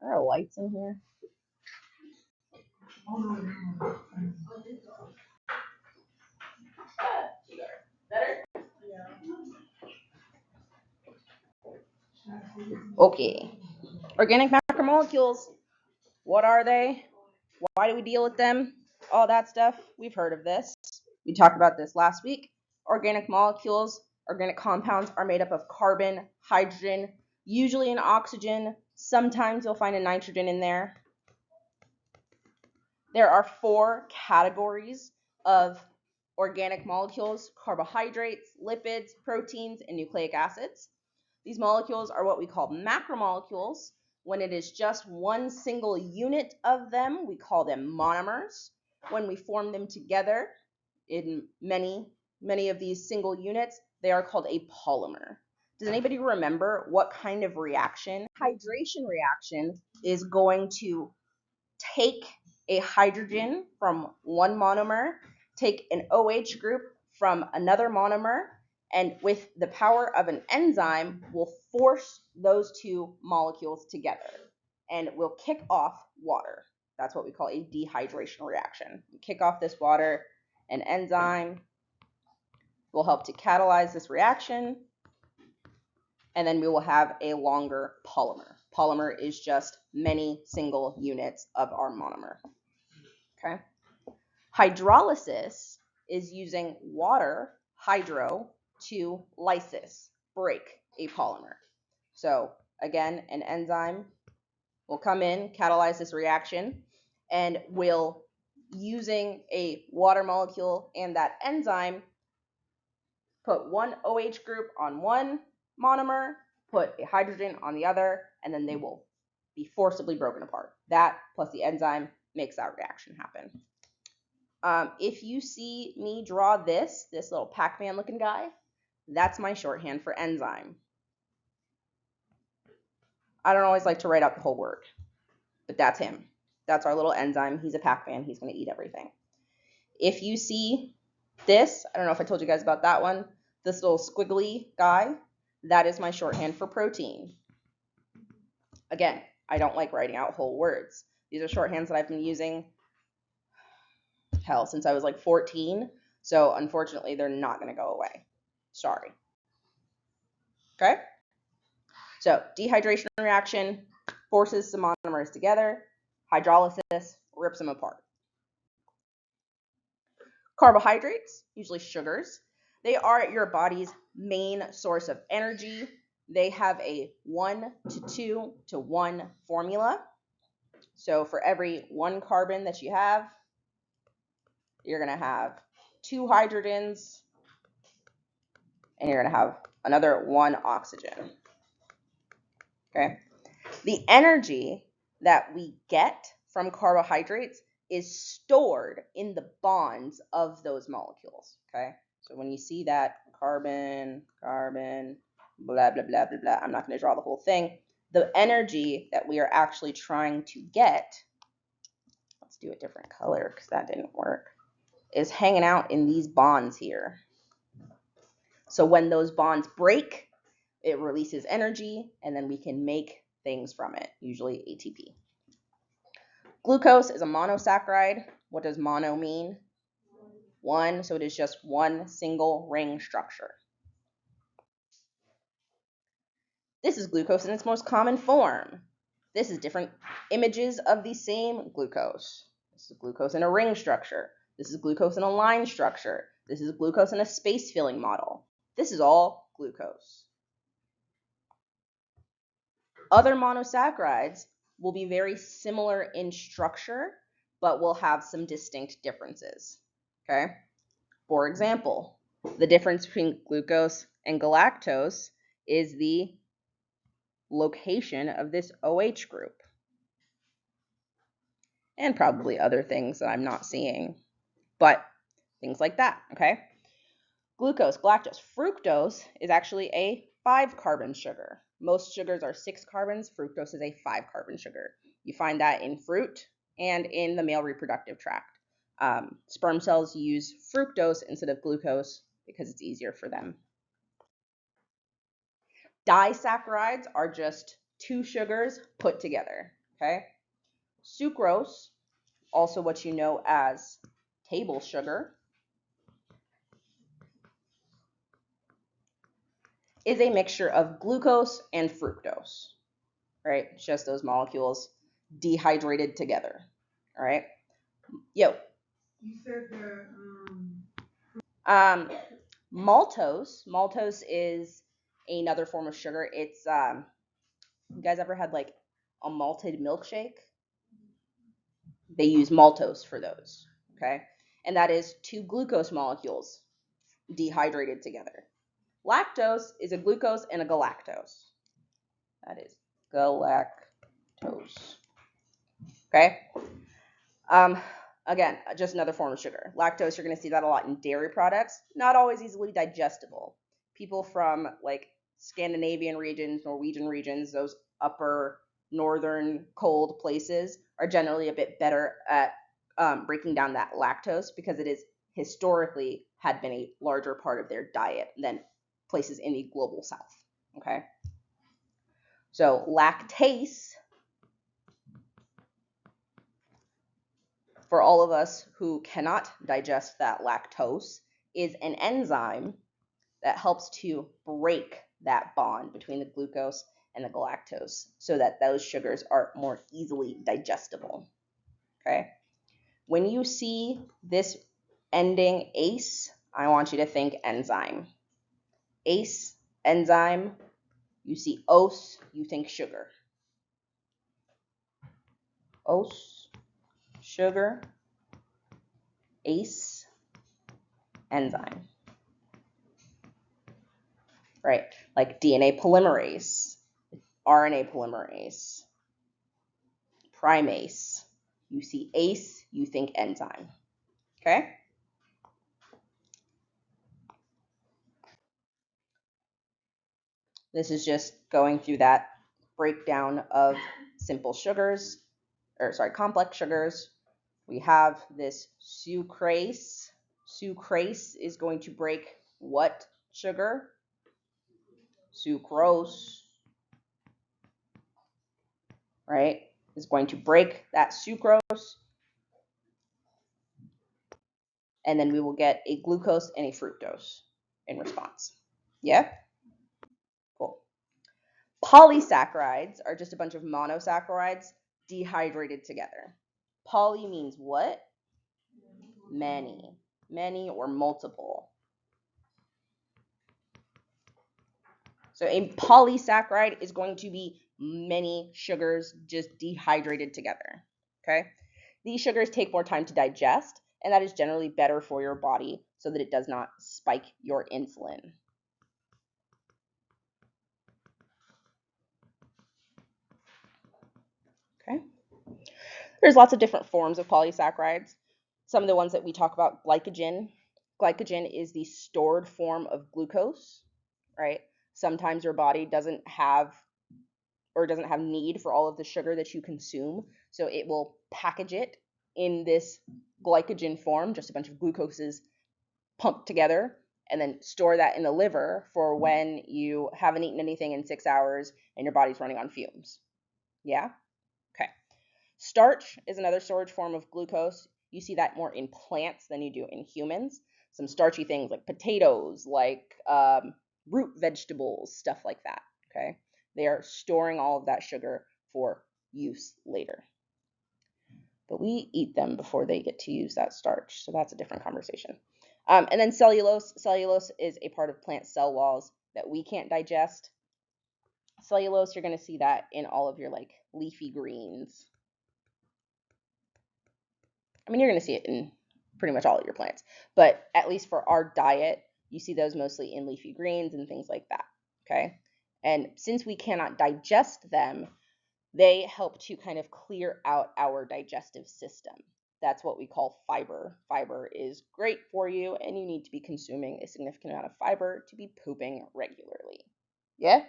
Are there lights in here? Okay. Organic macromolecules. What are they? Why do we deal with them? All that stuff. We've heard of this. We talked about this last week. Organic molecules, organic compounds are made up of carbon, hydrogen, usually an oxygen. Sometimes you'll find a nitrogen in there. There are 4 categories of organic molecules: carbohydrates, lipids, proteins, and nucleic acids. These molecules are what we call macromolecules. When it is just one single unit of them, we call them monomers. When we form them together in many of these single units, they are called a polymer. Does anybody remember what kind of reaction? Hydration reaction is going to take a hydrogen from one monomer, take an OH group from another monomer, and with the power of an enzyme, will force those 2 molecules together and will kick off water. That's what we call a dehydration reaction. We kick off this water, an enzyme will help to catalyze this reaction, and then we will have a longer polymer. Polymer is just many single units of our monomer. Okay. Hydrolysis is using water, hydro, to lysis, break a polymer. So again, an enzyme will come in, catalyze this reaction, and will, using a water molecule and that enzyme, put one OH group on one monomer, put a hydrogen on the other, and then they will be forcibly broken apart. That plus the enzyme makes that reaction happen. If you see me draw this little Pac-Man looking guy, that's my shorthand for enzyme. I don't always like to write out the whole word, but that's him. That's our little enzyme. He's a Pac-Man. He's going to eat everything. If you see this, I don't know if I told you guys about that one, this little squiggly guy, that is my shorthand for protein. Again, I don't like writing out whole words. These are shorthands that I've been using, since I was like 14. So unfortunately, they're not going to go away. Sorry. Okay? So dehydration reaction forces some monomers together. Hydrolysis rips them apart. Carbohydrates, usually sugars, they are your body's main source of energy. They have a 1:2:1 formula. So for every 1 carbon that you have, you're going to have 2 hydrogens, and you're going to have another 1 oxygen. Okay. The energy that we get from carbohydrates is stored in the bonds of those molecules. Okay. So when you see that carbon, blah, blah, blah, blah, blah, I'm not going to draw the whole thing. The energy that we are actually trying to get, let's do a different color because that didn't work, is hanging out in these bonds here. So when those bonds break, it releases energy, and then we can make things from it, usually ATP. Glucose is a monosaccharide. What does mono mean? 1, so it is just one single ring structure. This is glucose in its most common form. This is different images of the same glucose. This is glucose in a ring structure. This is glucose in a line structure. This is glucose in a space filling model. This is all glucose. Other monosaccharides will be very similar in structure, but will have some distinct differences. Okay? For example, the difference between glucose and galactose is the location of this OH group. And probably other things that I'm not seeing, but things like that, okay? Glucose, galactose, fructose is actually a 5-carbon sugar. Most sugars are 6 carbons. Fructose is a 5-carbon sugar. You find that in fruit and in the male reproductive tract. Sperm cells use fructose instead of glucose because it's easier for them. Disaccharides are just 2 sugars put together. Okay? Sucrose, also what you know as table sugar, is a mixture of glucose and fructose, right? It's just those molecules dehydrated together, all right? Yo. You said the maltose. Maltose is another form of sugar. It's you guys ever had like a malted milkshake? They use maltose for those, okay? And that is two glucose molecules dehydrated together. Lactose is a glucose and a galactose. That is galactose. Okay? Again, just another form of sugar. Lactose, you're going to see that a lot in dairy products. Not always easily digestible. People from like Scandinavian regions, Norwegian regions, those upper northern cold places are generally a bit better at breaking down that lactose because it is historically had been a larger part of their diet than places in the global south. Okay? So lactase, for all of us who cannot digest that lactose, is an enzyme that helps to break that bond between the glucose and the galactose so that those sugars are more easily digestible. Okay? When you see this ending ACE, I want you to think enzyme. ACE, enzyme, you see OS, you think sugar. OS, sugar, ACE, enzyme. Right? Like DNA polymerase, RNA polymerase, primase. You see ACE, you think enzyme. Okay? This is just going through that breakdown of simple sugars, complex sugars. We have this sucrase. Sucrase is going to break what sugar? Sucrose, right? Is going to break that sucrose, and then we will get a glucose and a fructose in response. Yeah? Cool. Polysaccharides are just a bunch of monosaccharides dehydrated together. Poly means what? Many. Many or multiple. So a polysaccharide is going to be many sugars just dehydrated together. Okay? These sugars take more time to digest, and that is generally better for your body so that it does not spike your insulin. Okay? There's lots of different forms of polysaccharides. Some of the ones that we talk about, glycogen. Glycogen is the stored form of glucose, right? Sometimes your body doesn't have need for all of the sugar that you consume, so it will package it in this glycogen form, just a bunch of glucoses pumped together, and then store that in the liver for when you haven't eaten anything in 6 hours and your body's running on fumes. Yeah? Okay. Starch is another storage form of glucose. You see that more in plants than you do in humans. Some starchy things like potatoes, like root vegetables, stuff like that. Okay, they are storing all of that sugar for use later. But we eat them before they get to use that starch, so that's a different conversation. And then cellulose. Cellulose is a part of plant cell walls that we can't digest. Cellulose, you're going to see that in all of your like leafy greens. I mean, you're going to see it in pretty much all of your plants, but at least for our diet, you see those mostly in leafy greens and things like that, okay? And since we cannot digest them, they help to kind of clear out our digestive system. That's what we call fiber. Fiber is great for you, and you need to be consuming a significant amount of fiber to be pooping regularly. Yeah?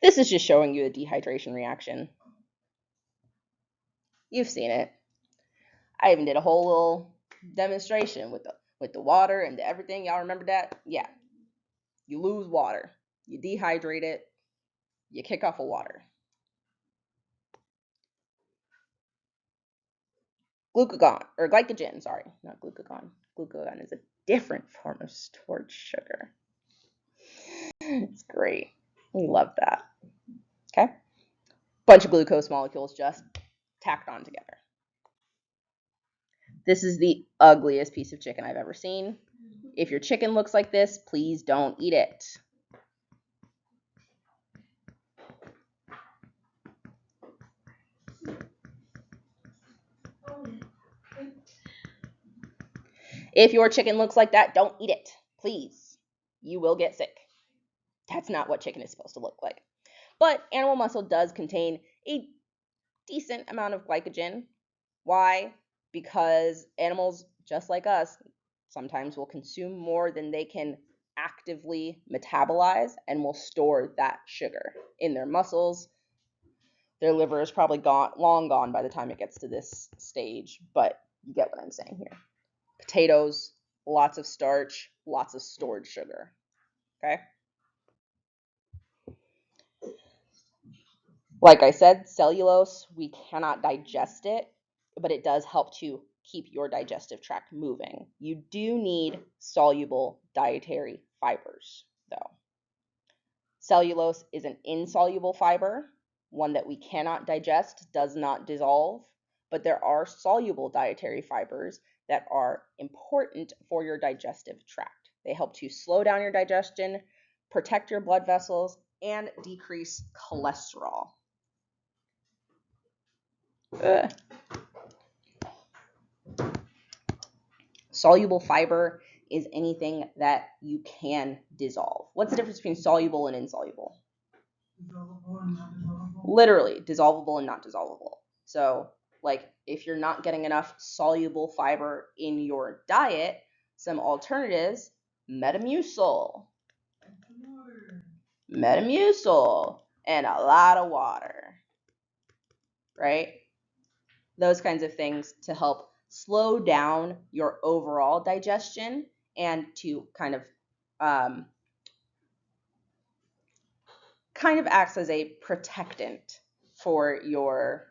This is just showing you the dehydration reaction. You've seen it. I even did a whole little demonstration with the water and everything. Y'all remember that? Yeah. You lose water. You dehydrate it. You kick off of water. Glucagon, or glycogen, sorry, not glucagon. Glucagon is a different form of stored sugar. It's great. We love that. Okay. Bunch of glucose molecules just tacked on together. This is the ugliest piece of chicken I've ever seen. If your chicken looks like this, please don't eat it. If your chicken looks like that, don't eat it, please. You will get sick. That's not what chicken is supposed to look like. But animal muscle does contain a decent amount of glycogen. Why? Because animals, just like us, sometimes will consume more than they can actively metabolize and will store that sugar in their muscles. Their liver is probably long gone by the time it gets to this stage, but you get what I'm saying here. Potatoes, lots of starch, lots of stored sugar. Okay? Like I said, cellulose, we cannot digest it, but it does help to keep your digestive tract moving. You do need soluble dietary fibers, though. Cellulose is an insoluble fiber, one that we cannot digest, does not dissolve, but there are soluble dietary fibers that are important for your digestive tract. They help to slow down your digestion, protect your blood vessels, and decrease cholesterol. Soluble fiber is anything that you can dissolve. What's the difference between soluble and insoluble? Dissolvable and not dissolvable. Literally, dissolvable and not dissolvable. So, like, if you're not getting enough soluble fiber in your diet, some alternatives, Metamucil. Metamucil and a lot of water, right? Those kinds of things to help slow down your overall digestion and to kind of acts as a protectant for your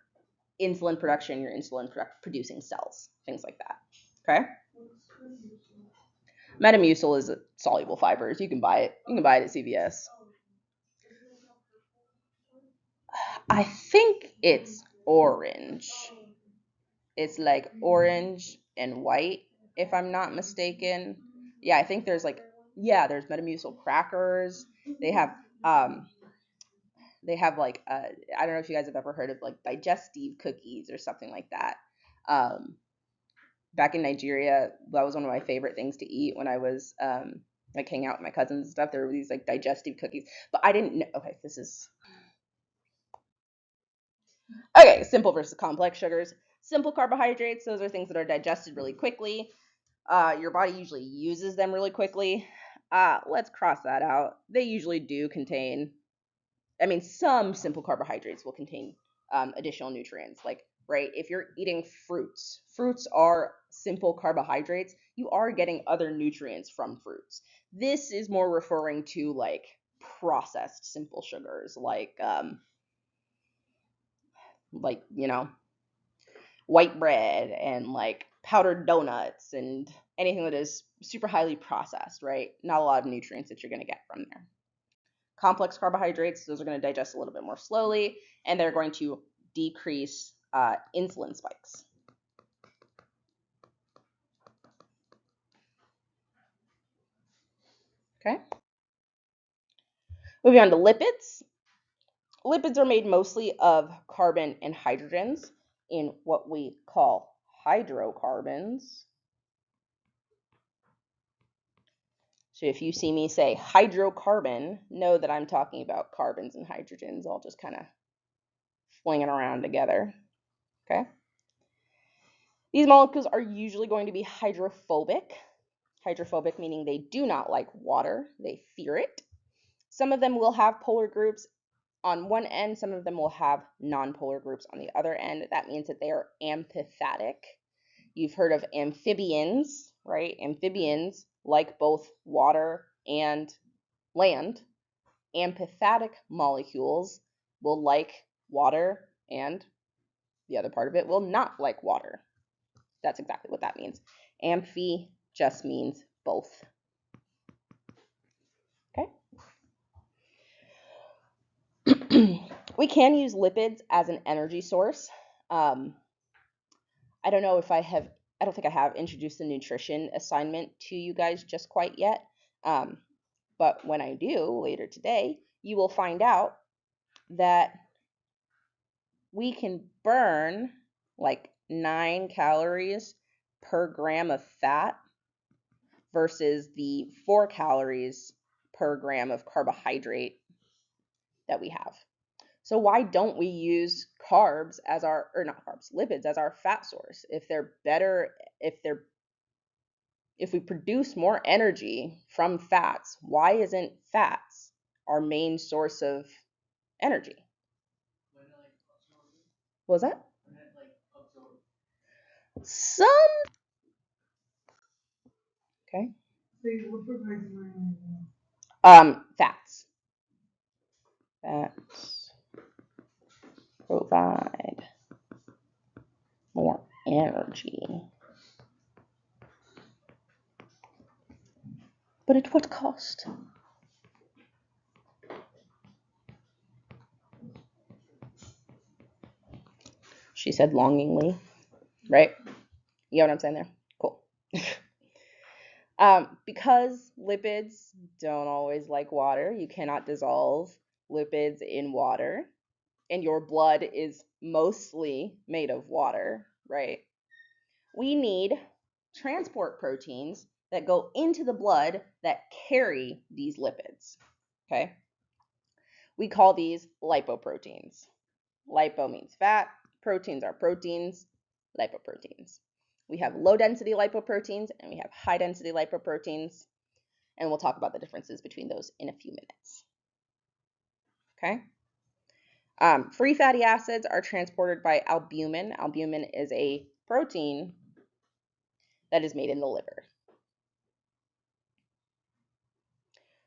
insulin production, your insulin producing cells, things like that. Okay? Metamucil is a soluble fibers. You can buy it. You can buy it at CVS. I think it's orange. It's like orange and white, if I'm not mistaken. Yeah, I think there's there's Metamucil crackers. They have like I don't know if you guys have ever heard of like digestive cookies or something like that. Back in Nigeria, that was one of my favorite things to eat when I was like hanging out with my cousins and stuff. There were these like digestive cookies, but I didn't know. Okay, this is okay. Simple versus complex sugars. Simple carbohydrates, those are things that are digested really quickly. Your body usually uses them really quickly. Let's cross that out. They usually do contain, some simple carbohydrates will contain additional nutrients. Like, right, if you're eating fruits are simple carbohydrates. You are getting other nutrients from fruits. This is more referring to like processed simple sugars, like white bread and like powdered donuts and anything that is super highly processed, right? Not a lot of nutrients that you're going to get from there. Complex carbohydrates, those are going to digest a little bit more slowly, and they're going to decrease insulin spikes. Okay. Moving on to lipids. Lipids are made mostly of carbon and hydrogens in what we call hydrocarbons. So if you see me say hydrocarbon, know that I'm talking about carbons and hydrogens all just kind of flinging around together. Okay. These molecules are usually going to be hydrophobic. Hydrophobic meaning they do not like water, they fear it. Some of them will have polar groups on one end, some of them will have nonpolar groups on the other end. That means that they are amphipathic. You've heard of amphibians, right? Amphibians like both water and land. Amphipathic molecules will like water, and the other part of it will not like water. That's exactly what that means. Amphi just means both. Okay. We can use lipids as an energy source. I don't know if I have, I don't think I have introduced the nutrition assignment to you guys just quite yet. But when I do later today, you will find out that we can burn like 9 calories per gram of fat versus the 4 calories per gram of carbohydrate that we have. So why don't we use carbs as our, or not carbs, lipids as our fat source? If they're better, if we produce more energy from fats, why isn't fats our main source of energy? What was that? Some. Okay. Fats. Fats provide more energy. But at what cost? She said longingly, right? You know what I'm saying there? Cool. Because lipids don't always like water, you cannot dissolve lipids in water, and your blood is mostly made of water, right? We need transport proteins that go into the blood that carry these lipids, okay? We call these lipoproteins. Lipo means fat, proteins are proteins, lipoproteins. We have low density lipoproteins and we have high density lipoproteins, and we'll talk about the differences between those in a few minutes. Okay? Free fatty acids are transported by albumin. Albumin is a protein that is made in the liver.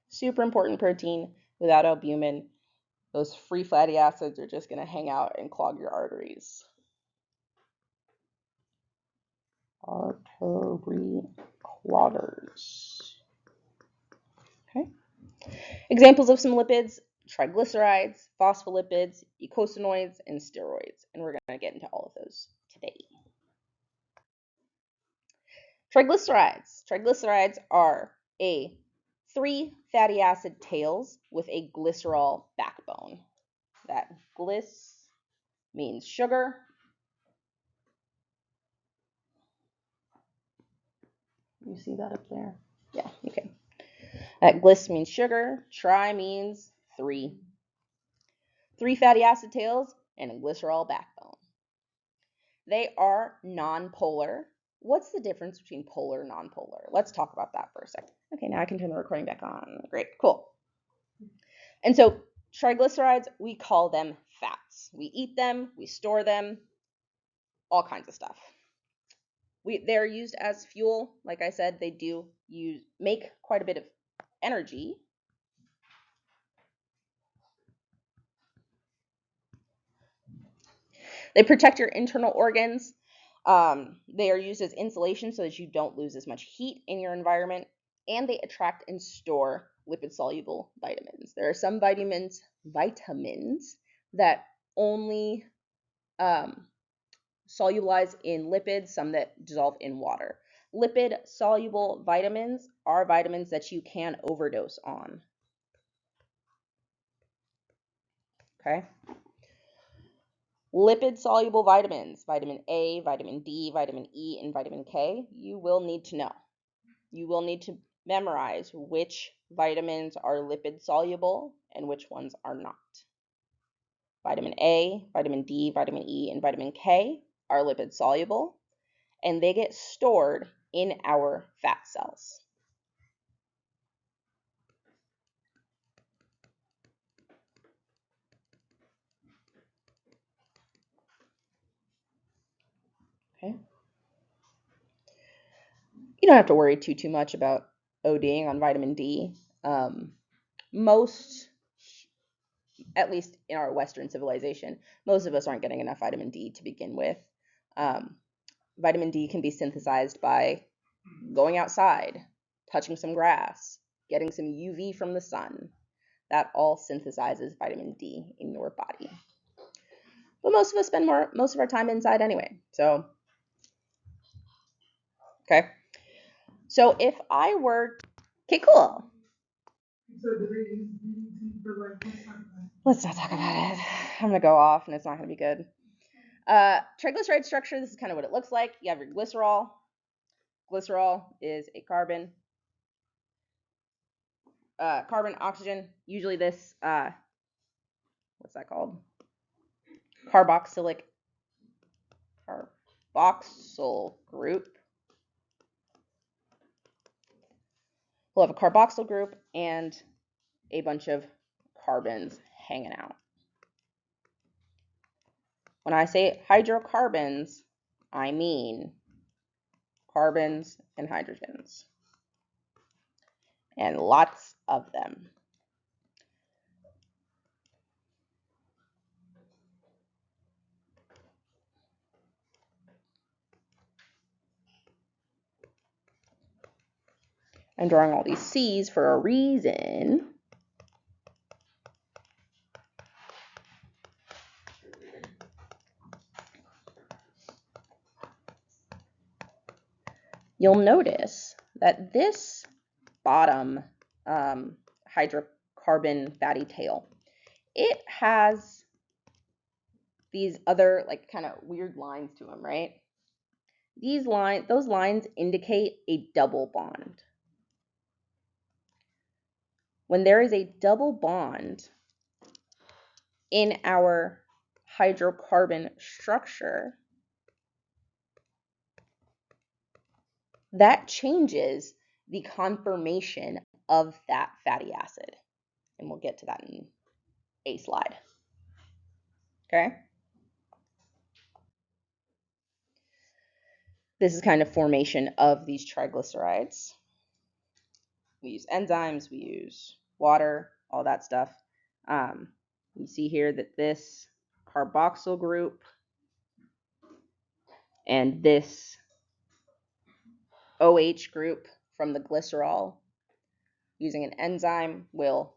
Super important protein. Without albumin, those free fatty acids are just going to hang out and clog your arteries. Artery cloggers. Okay. Examples of some lipids: triglycerides, phospholipids, eicosanoids, and steroids. And we're going to get into all of those today. Triglycerides. Triglycerides are 3 fatty acid tails with a glycerol backbone. That glyc means sugar. You see that up there? Yeah, okay. That glyc means sugar. Tri means 3. 3 fatty acid tails and a glycerol backbone. They are nonpolar. What's the difference between polar and nonpolar? Let's talk about that for a second. Okay, now I can turn the recording back on. Great, cool. And so triglycerides, we call them fats. We eat them, we store them, all kinds of stuff. They're used as fuel. Like I said, they do make quite a bit of energy. They protect your internal organs. They are used as insulation so that you don't lose as much heat in your environment, and they attract and store lipid-soluble vitamins. There are some vitamins that only solubilize in lipids, some that dissolve in water. Lipid-soluble vitamins are vitamins that you can overdose on. Okay? Lipid-soluble vitamins, vitamin A, vitamin D, vitamin E, and vitamin K, you will need to know. You will need to memorize which vitamins are lipid-soluble and which ones are not. Vitamin A, vitamin D, vitamin E, and vitamin K are lipid-soluble, and they get stored in our fat cells. Okay. You don't have to worry too much about ODing on vitamin D. Most at least in our Western civilization, most of us aren't getting enough vitamin D to begin with. Vitamin D can be synthesized by going outside, touching some grass, getting some UV from the sun. That all synthesizes vitamin D in your body. But most of us spend most of our time inside anyway. So, okay. So if I were, okay, cool. Let's not talk about it. I'm gonna go off, and it's not gonna be good. Triglyceride structure. This is kind of what it looks like. You have your glycerol. Glycerol is a carbon. Carbon, oxygen. Usually this, what's that called? Carboxyl group. We'll have a carboxyl group and a bunch of carbons hanging out. When I say hydrocarbons, I mean carbons and hydrogens, and lots of them. I'm drawing all these C's for a reason. You'll notice that this bottom hydrocarbon fatty tail, it has these other like kind of weird lines to them, right? Those lines indicate a double bond. When there is a double bond in our hydrocarbon structure, that changes the conformation of that fatty acid. And we'll get to that in a slide. Okay? This is kind of formation of these triglycerides. We use enzymes, we use water, all that stuff. You see here that this carboxyl group and this OH group from the glycerol using an enzyme will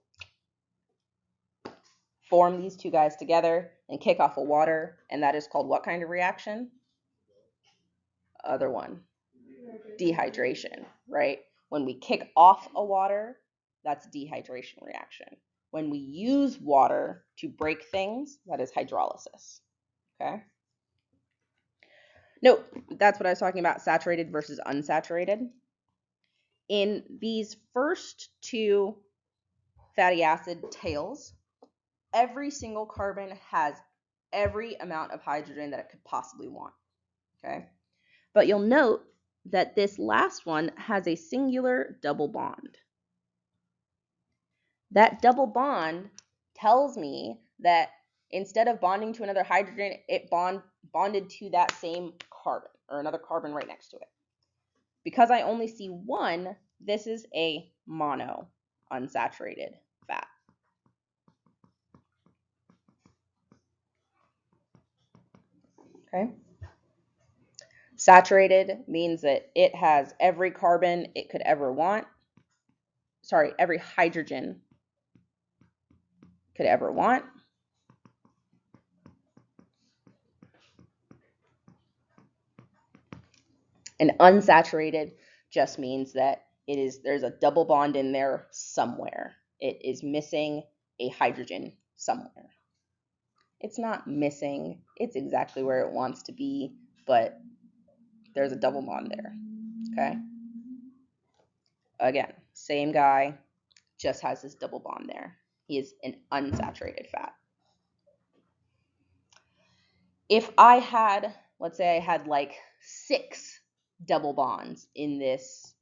form these two guys together and kick off a water, and that is called what kind of reaction? Other one, dehydration, right? When we kick off a water, that's dehydration reaction. When we use water to break things, that is hydrolysis, okay? Note, that's what I was talking about, saturated versus unsaturated. In these first two fatty acid tails, every single carbon has every amount of hydrogen that it could possibly want, okay? But you'll note that this last one has a singular double bond. That double bond tells me that instead of bonding to another hydrogen, it bonded to that same carbon or another carbon right next to it. Because I only see one, this is a mono unsaturated fat. Okay. Saturated means that it has every carbon it could ever want. Sorry, every hydrogen could ever want. And unsaturated just means that there's a double bond in there somewhere. It is missing a hydrogen somewhere. It's not missing, it's exactly where it wants to be, but there's a double bond there, okay? Again, same guy, just has this double bond there. He is an unsaturated fat. If I had, let's say I had like 6 double bonds in this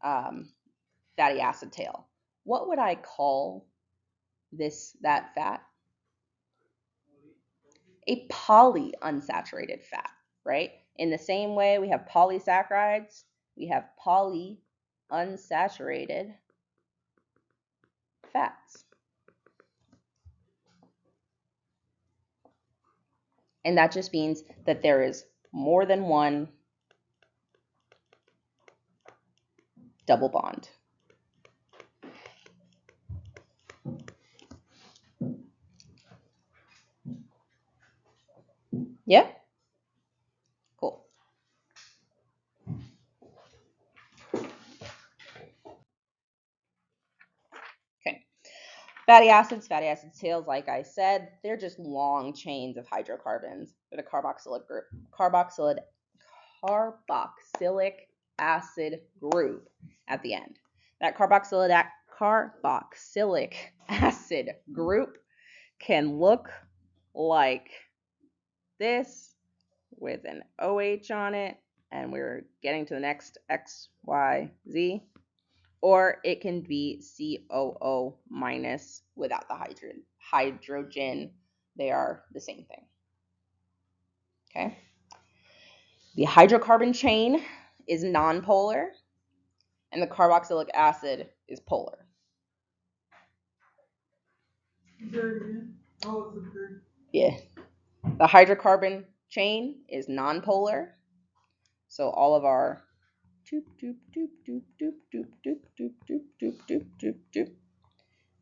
fatty acid tail, what would I call that fat? A polyunsaturated fat, right? In the same way we have polysaccharides, we have polyunsaturated fats. And that just means that there is more than one double bond. Yeah? Cool. Okay. Fatty acids tails, like I said, they're just long chains of hydrocarbons with a carboxylic group. Carboxylic acid group at the end. That carboxylic acid group can look like this with an OH on it, and we're getting to the next X, Y, Z, or it can be COO minus without the hydrogen. They are the same thing. Okay. The hydrocarbon chain is nonpolar, and the carboxylic acid is polar. Yeah. The hydrocarbon chain is nonpolar. So all of our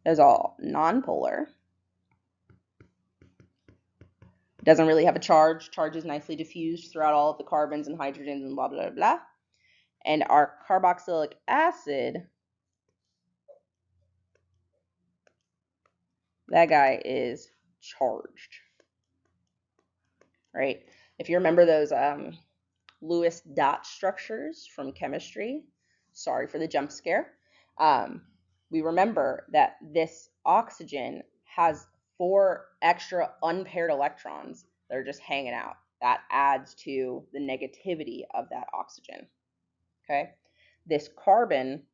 is all nonpolar. Doesn't really have a charge. Charge is nicely diffused throughout all of the carbons and hydrogens and blah, blah, blah. And our carboxylic acid, that guy is charged, right? If you remember those Lewis dot structures from chemistry, sorry for the jump scare, we remember that this oxygen has 4 extra unpaired electrons that are just hanging out. That adds to the negativity of that oxygen. Okay, this carbon,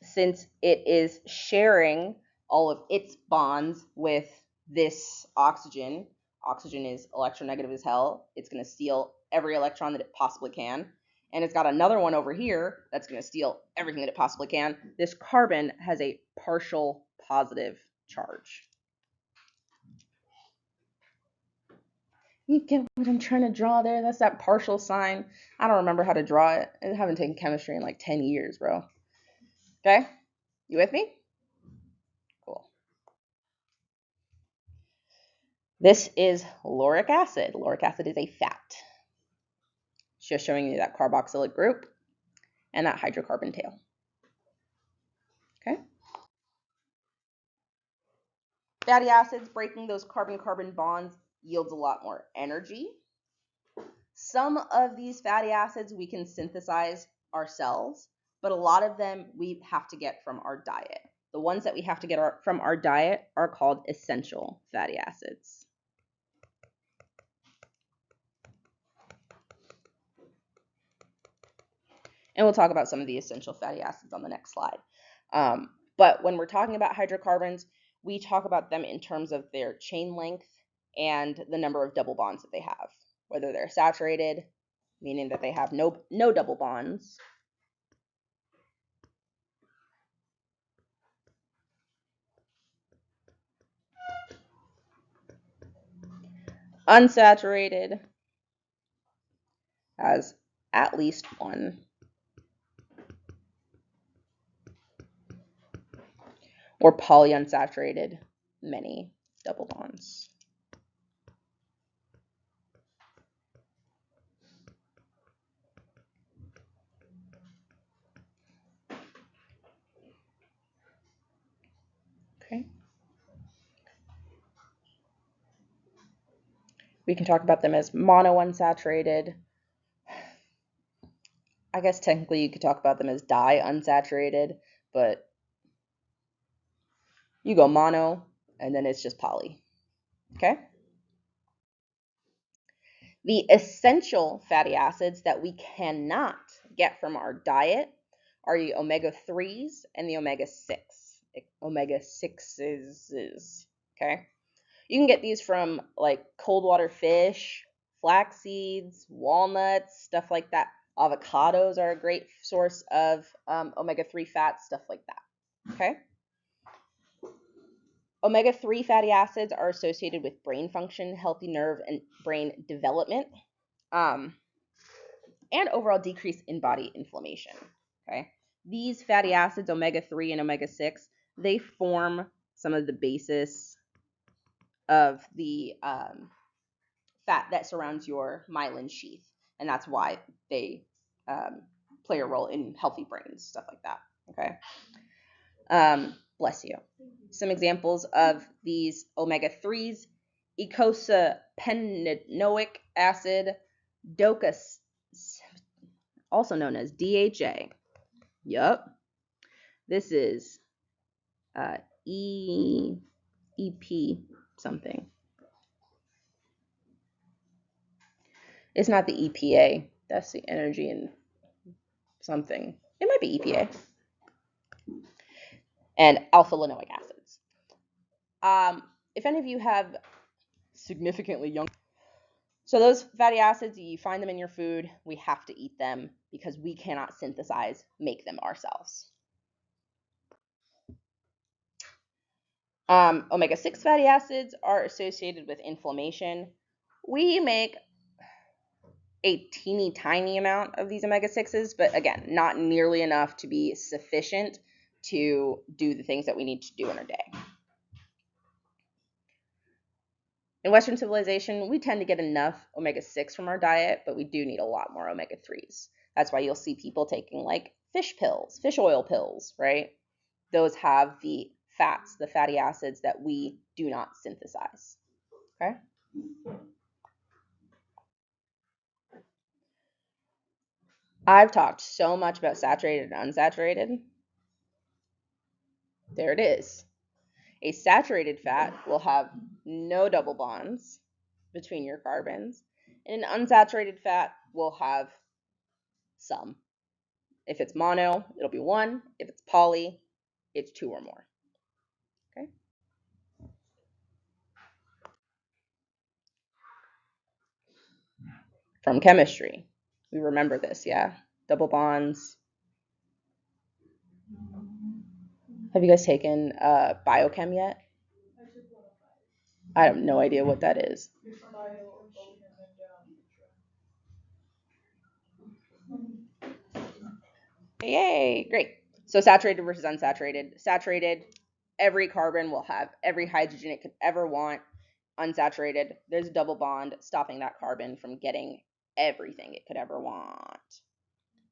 since it is sharing all of its bonds with this oxygen is electronegative as hell. It's going to steal every electron that it possibly can. And it's got another one over here that's going to steal everything that it possibly can. This carbon has a partial positive charge. You get what I'm trying to draw there? That's that partial sign. I don't remember how to draw it. I haven't taken chemistry in like 10 years, bro. Okay? You with me? Cool. This is lauric acid. Lauric acid is a fat. It's just showing you that carboxylic group and that hydrocarbon tail. Okay? Fatty acids, breaking those carbon-carbon bonds yields a lot more energy. Some of these fatty acids we can synthesize ourselves, but a lot of them we have to get from our diet. The ones that we have to get from our diet are called essential fatty acids. And we'll talk about some of the essential fatty acids on the next slide. But when we're talking about hydrocarbons, we talk about them in terms of their chain length and the number of double bonds that they have, whether they're saturated, meaning that they have no double bonds, unsaturated, has at least one, or polyunsaturated, many double bonds. Okay. We can talk about them as monounsaturated. I guess technically you could talk about them as diunsaturated, but you go mono, and then it's just poly. Okay? The essential fatty acids that we cannot get from our diet are the omega-3s and the omega-6. Omega-6s, okay? You can get these from like cold water fish, flax seeds, walnuts, stuff like that. Avocados are a great source of omega-3 fats, stuff like that, okay? Omega-3 fatty acids are associated with brain function, healthy nerve and brain development, and overall decrease in body inflammation. Okay, these fatty acids, omega-3 and omega-6, they form some of the basis of the fat that surrounds your myelin sheath, and that's why they play a role in healthy brains, stuff like that. Okay. Bless you. Some examples of these omega-3s: eicosapentaenoic acid, doca, also known as DHA. Yup. This is EP something. It's not the EPA. That's the energy and something. It might be EPA. And alpha linoleic acids. If any of you have significantly young, so those fatty acids, you find them in your food. We have to eat them because we cannot make them ourselves. Omega-6 fatty acids are associated with inflammation. We make a teeny tiny amount of these omega-6s, but again, not nearly enough to be sufficient to do the things that we need to do in our day. In Western civilization, we tend to get enough omega-6 from our diet, but we do need a lot more omega-3s. That's why you'll see people taking like fish pills, fish oil pills, right? Those have the fats, the fatty acids that we do not synthesize. Okay? I've talked so much about saturated and unsaturated. There it is. A saturated fat will have no double bonds between your carbons, and an unsaturated fat will have some. If it's mono, it'll be one. If it's poly, it's two or more. Okay. From chemistry, we remember this, yeah? Double bonds. Have you guys taken biochem yet? I have no idea what that is. Yay, great. So saturated versus unsaturated. Saturated, every carbon will have every hydrogen it could ever want. Unsaturated, there's a double bond stopping that carbon from getting everything it could ever want.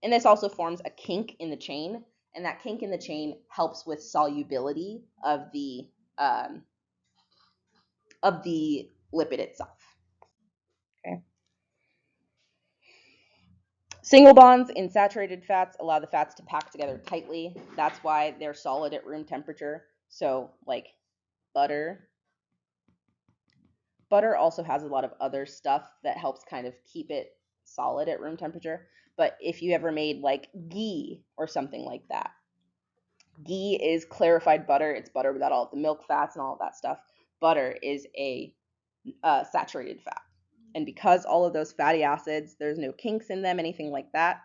And this also forms a kink in the chain, and that kink in the chain helps with solubility of the lipid itself. Okay. Single bonds in saturated fats allow the fats to pack together tightly. That's why they're solid at room temperature. So like butter also has a lot of other stuff that helps kind of keep it solid at room temperature. But if you ever made like ghee or something like that, ghee is clarified butter. It's butter without all of the milk fats and all of that stuff. Butter is a saturated fat. And because all of those fatty acids, there's no kinks in them, anything like that,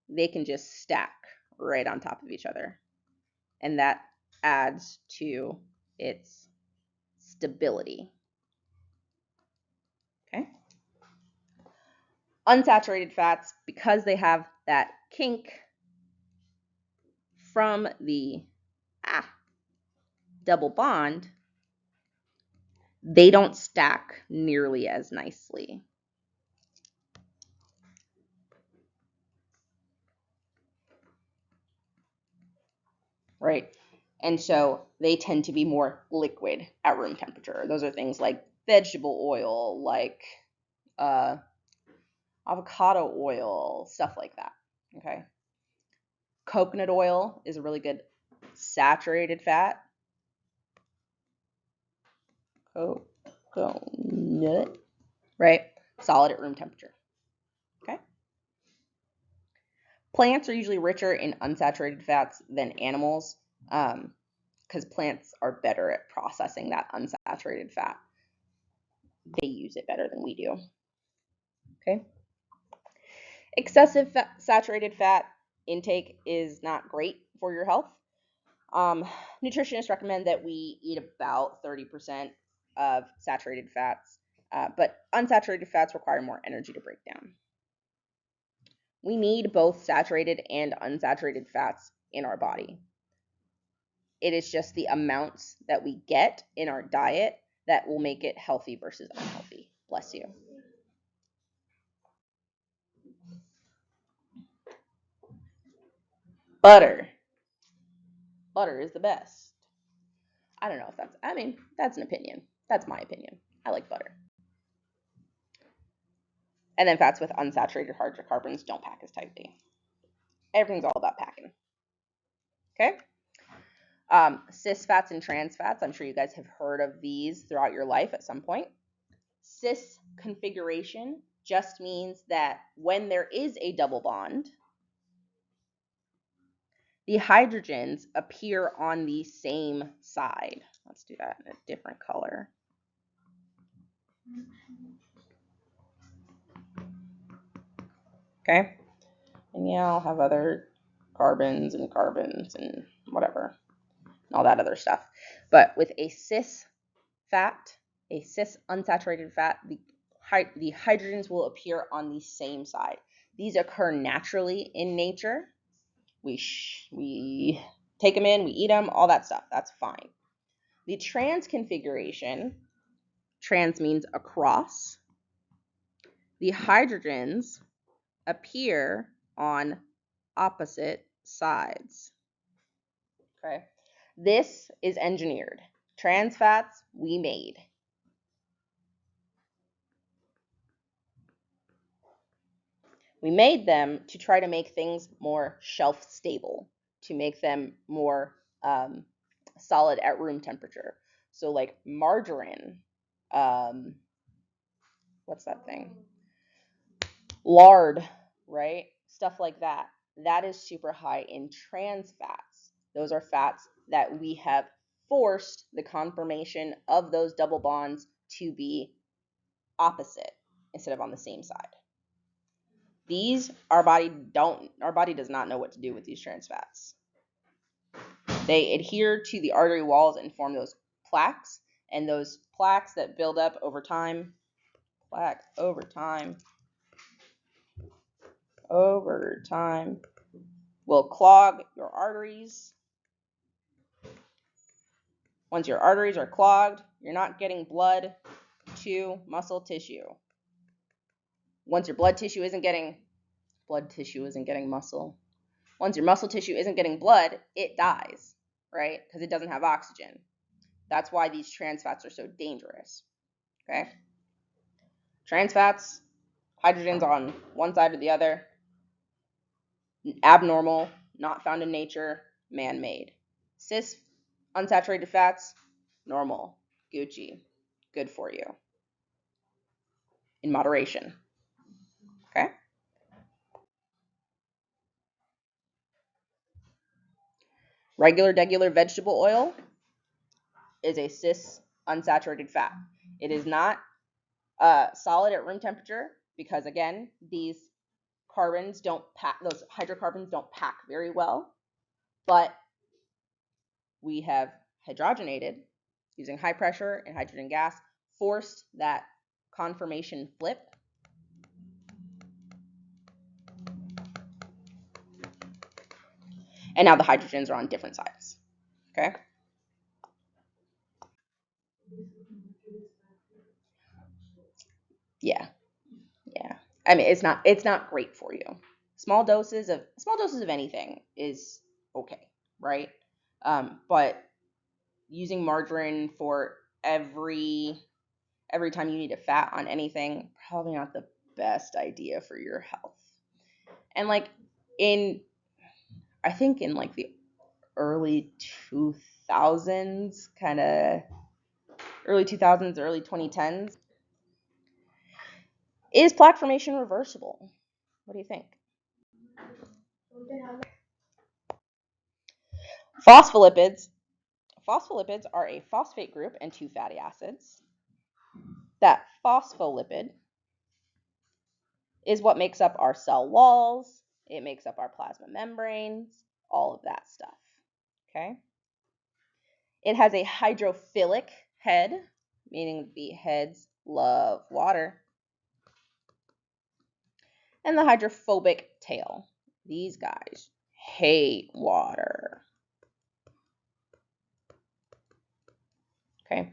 they can just stack right on top of each other. And that adds to its stability. Okay. Unsaturated fats, because they have that kink from the double bond, they don't stack nearly as nicely. Right? And so they tend to be more liquid at room temperature. Those are things like vegetable oil, like avocado oil, stuff like that. Okay. Coconut oil is a really good saturated fat. Coconut, right? Solid at room temperature. Okay. Plants are usually richer in unsaturated fats than animals because plants are better at processing that unsaturated fat. They use it better than we do. Okay. Excessive saturated fat intake is not great for your health. Nutritionists recommend that we eat about 30% of saturated fats, but unsaturated fats require more energy to break down. We need both saturated and unsaturated fats in our body. It is just the amounts that we get in our diet that will make it healthy versus unhealthy. Bless you. Butter. Butter is the best. I don't know if that's an opinion. That's my opinion. I like butter. And then fats with unsaturated hydrocarbons don't pack as tightly. Everything's all about packing. Okay? Cis fats and trans fats. I'm sure you guys have heard of these throughout your life at some point. Cis configuration just means that when there is a double bond, the hydrogens appear on the same side. Let's do that in a different color. Okay? And yeah, I'll have other carbons and whatever, and all that other stuff. But with a cis fat, a cis unsaturated fat, the hydrogens will appear on the same side. These occur naturally in nature. We take them in, we eat them, all that stuff. That's fine. The trans configuration, trans means across. The hydrogens appear on opposite sides. Okay. This is engineered. Trans fats, we made. We made them to try to make things more shelf stable, to make them more solid at room temperature. So like margarine, what's that thing? Lard, right? Stuff like that. That is super high in trans fats. Those are fats that we have forced the conformation of those double bonds to be opposite instead of on the same side. These, our body does not know what to do with these trans fats. They adhere to the artery walls and form those plaques, and those plaques that build up over time, will clog your arteries. Once your arteries are clogged, you're not getting blood to muscle tissue. Once your blood tissue isn't getting muscle. Once your muscle tissue isn't getting blood, it dies, right? Because it doesn't have oxygen. That's why these trans fats are so dangerous. Okay? Trans fats, hydrogens on one side or the other, abnormal, not found in nature, man-made. Cis, unsaturated fats, normal, Gucci, good for you. In moderation. Okay? Regular vegetable oil is a cis unsaturated fat. It is not solid at room temperature because, again, these hydrocarbons don't pack very well, but we have hydrogenated using high pressure and hydrogen gas, forced that conformation flip. And now the hydrogens are on different sides. Okay? Yeah. I mean, it's not great for you. Small doses of anything is okay, right? But using margarine for every time you need a fat on anything, probably not the best idea for your health. And like I think in like the early 2000s, early 2010s, is plaque formation reversible? What do you think? Phospholipids. Phospholipids are a phosphate group and two fatty acids. That phospholipid is what makes up our cell walls. It makes up our plasma membranes, all of that stuff. Okay? It has a hydrophilic head, meaning the heads love water, and the hydrophobic tail. These guys hate water. Okay.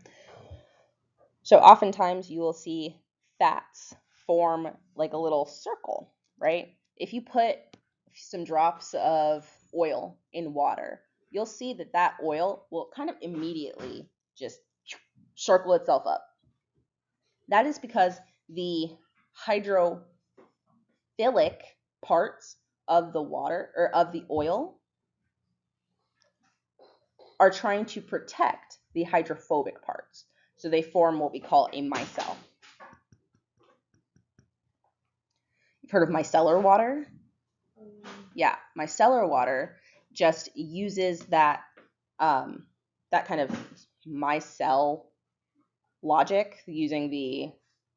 So oftentimes you will see fats form like a little circle, right? If you put some drops of oil in water, you'll see that that oil will kind of immediately just circle itself up. That is because the hydrophilic parts of the water or of the oil are trying to protect the hydrophobic parts. So they form what we call a micelle. You've heard of micellar water? Yeah, micellar water just uses that that kind of micelle logic, using the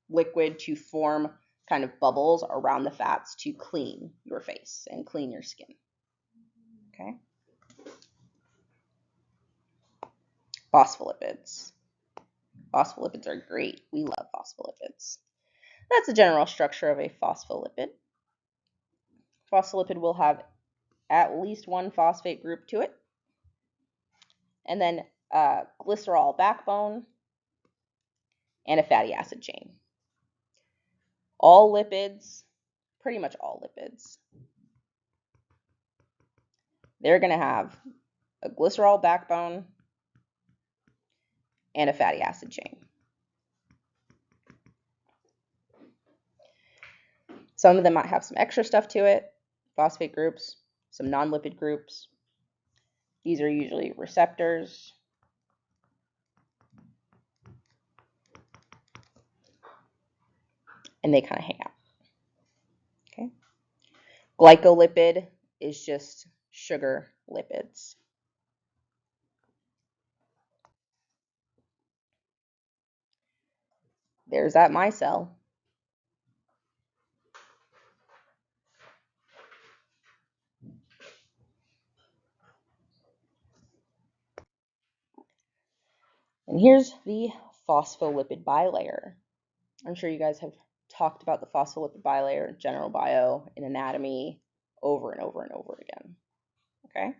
liquid to form kind of bubbles around the fats to clean your face and clean your skin. Okay. Phospholipids. Phospholipids are great. We love phospholipids. That's the general structure of a phospholipid. Phospholipid will have at least one phosphate group to it, and then a glycerol backbone and a fatty acid chain. All lipids, pretty much all lipids, they're going to have a glycerol backbone and a fatty acid chain. Some of them might have some extra stuff to it, phosphate groups, some non-lipid groups. These are usually receptors. And they kind of hang out. Okay. Glycolipid is just sugar lipids. There's that micelle. And here's the phospholipid bilayer. I'm sure you guys have talked about the phospholipid bilayer in general bio, in anatomy, over and over and over again. Okay.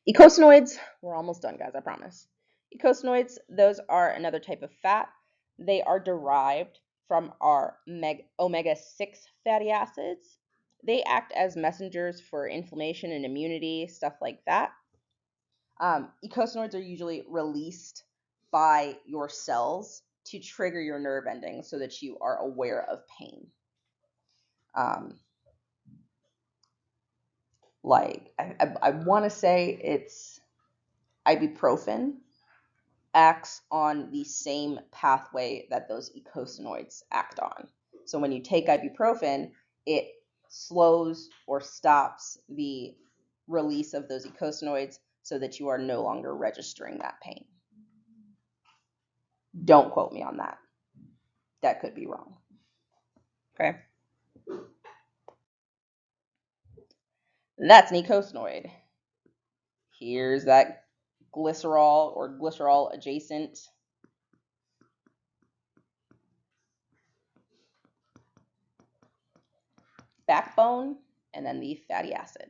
Eicosanoids, we're almost done, guys, I promise. Eicosanoids, those are another type of fat. They are derived from our omega-6 fatty acids. They act as messengers for inflammation and immunity, stuff like that. Eicosanoids are usually released by your cells to trigger your nerve endings so that you are aware of pain. I want to say it's ibuprofen acts on the same pathway that those eicosanoids act on. So when you take ibuprofen, it slows or stops the release of those eicosanoids so that you are no longer registering that pain. Don't quote me on that. That could be wrong. Okay. That's an eicosanoid. Here's that glycerol or glycerol adjacent backbone, and then the fatty acid.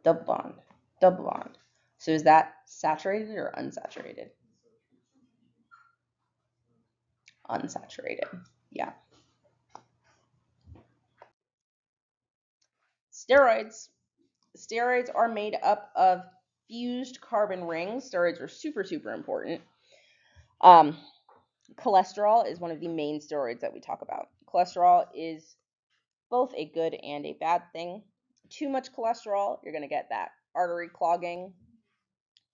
Double bond, double bond. So is that saturated or unsaturated? Unsaturated, yeah. Steroids. Steroids are made up of fused carbon rings. Steroids are super, super important. Cholesterol is one of the main steroids that we talk about. Cholesterol is both a good and a bad thing. Too much cholesterol, you're going to get that artery clogging.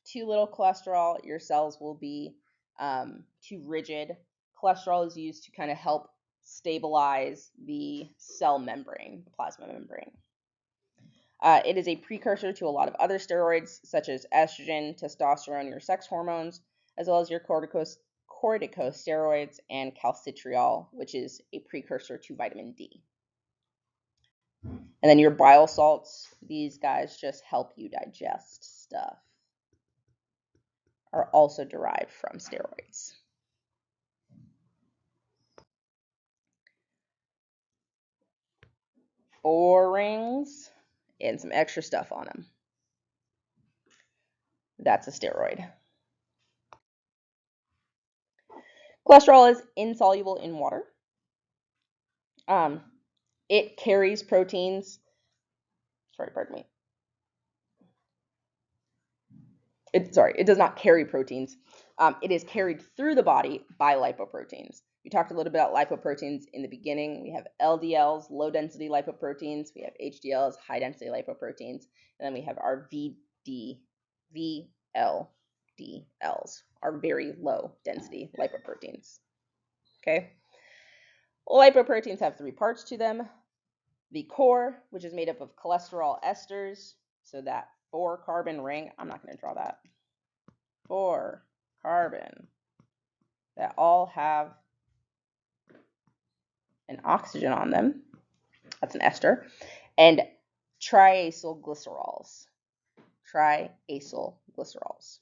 Too little cholesterol, your cells will be too rigid. Cholesterol is used to kind of help stabilize the cell membrane, the plasma membrane. It is a precursor to a lot of other steroids, such as estrogen, testosterone, your sex hormones, as well as your corticosteroids and calcitriol, which is a precursor to vitamin D. And then your bile salts, these guys just help you digest stuff, are also derived from steroids. Four rings and some extra stuff on them. That's a steroid. Cholesterol is insoluble in water. It carries proteins. Sorry, pardon me. It does not carry proteins. It is carried through the body by lipoproteins. We talked a little bit about lipoproteins in the beginning. We have LDLs, low density lipoproteins. We have HDLs, high density lipoproteins. And then we have our VLDLs, our very low density lipoproteins. Okay. Lipoproteins have three parts to them. The core, which is made up of cholesterol esters. So that 4-carbon ring, I'm not going to draw that. 4 carbon that all have an oxygen on them. That's an ester. And triacylglycerols. Triacylglycerols.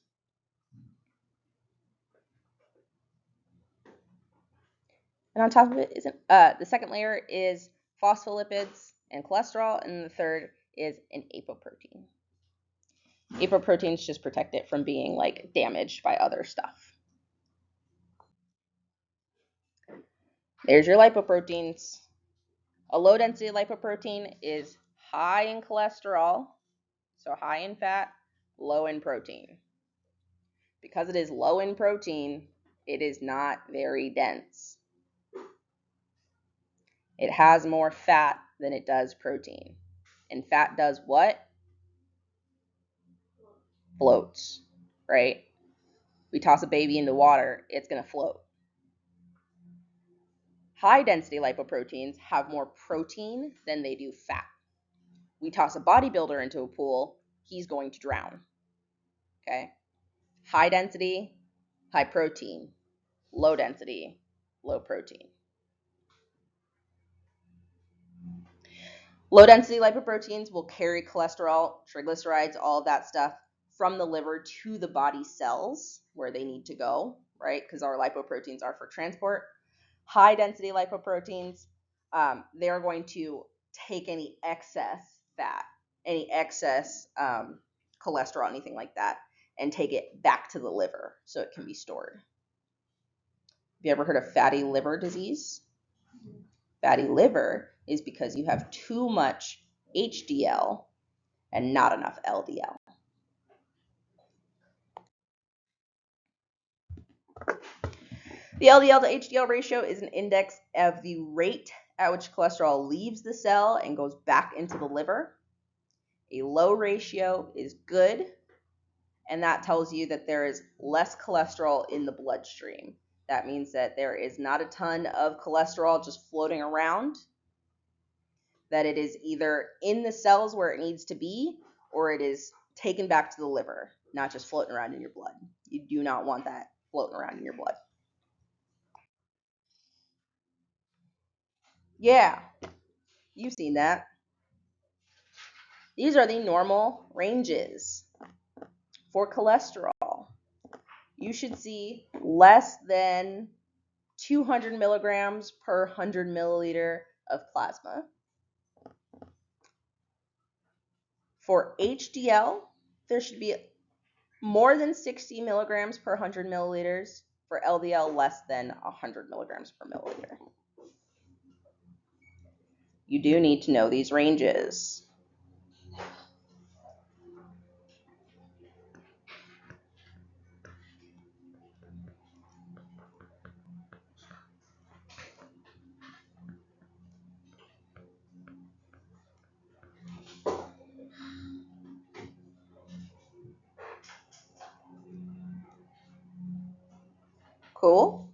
And on top of it is the second layer is phospholipids and cholesterol, and the third is an apoprotein. Apoproteins just protect it from being like damaged by other stuff. There's your lipoproteins. A low density lipoprotein is high in cholesterol, so high in fat, low in protein. Because it is low in protein, it is not very dense. It has more fat than it does protein. And fat does what? Floats, right? We toss a baby into water, it's going to float. High density lipoproteins have more protein than they do fat. We toss a bodybuilder into a pool, he's going to drown. Okay? High density, high protein. Low density, low protein. Low density lipoproteins will carry cholesterol, triglycerides, all of that stuff from the liver to the body cells where they need to go, right? Because our lipoproteins are for transport. High density lipoproteins, they're going to take any excess fat, any excess cholesterol, anything like that, and take it back to the liver so it can be stored. Have you ever heard of fatty liver disease? Fatty liver is because you have too much HDL and not enough LDL. The LDL to HDL ratio is an index of the rate at which cholesterol leaves the cell and goes back into the liver. A low ratio is good, and that tells you that there is less cholesterol in the bloodstream. That means that there is not a ton of cholesterol just floating around, that it is either in the cells where it needs to be, or it is taken back to the liver, not just floating around in your blood. You do not want that floating around in your blood. Yeah, you've seen that. These are the normal ranges for cholesterol. You should see less than 200 milligrams per 100 milliliter of plasma. For HDL, there should be more than 60 milligrams per 100 milliliters. For LDL, less than 100 milligrams per milliliter. You do need to know these ranges. Cool?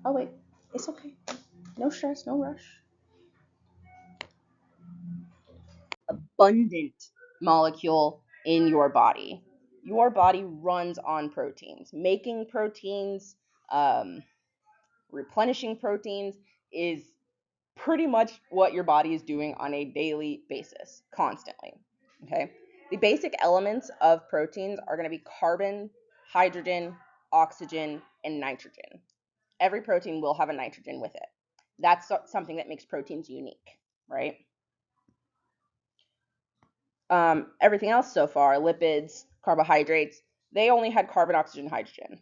Oh, wait. It's okay. No stress, no rush. Abundant molecule in your body. Your body runs on proteins. Making proteins, replenishing proteins is pretty much what your body is doing on a daily basis, constantly. Okay? The basic elements of proteins are going to be carbon, hydrogen, oxygen, and nitrogen. Every protein will have a nitrogen with it. That's something that makes proteins unique, right? Everything else so far, lipids, carbohydrates, they only had carbon, oxygen, hydrogen,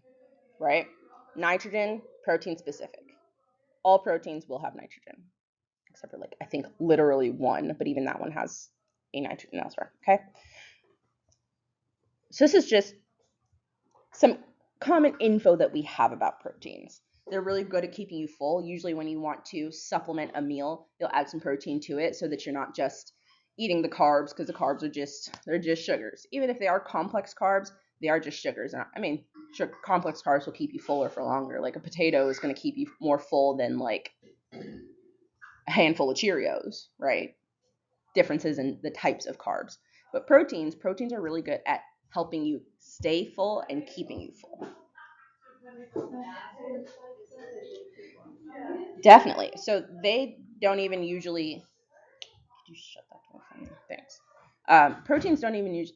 right? Nitrogen, protein specific. All proteins will have nitrogen, except for like, I think literally one, but even that one has a nitrogen elsewhere, okay? So this is just some common info that we have about proteins. They're really good at keeping you full. Usually when you want to supplement a meal, you'll add some protein to it so that you're not just eating the carbs, because the carbs are they're just sugars. Even if they are complex carbs, they are just sugars. And I mean, sure, complex carbs will keep you fuller for longer. Like a potato is going to keep you more full than like a handful of Cheerios, right? Differences in the types of carbs. But proteins are really good at helping you stay full and keeping you full. Definitely. So they don't even usually. Could you shut that door for me? Thanks. Proteins don't even use.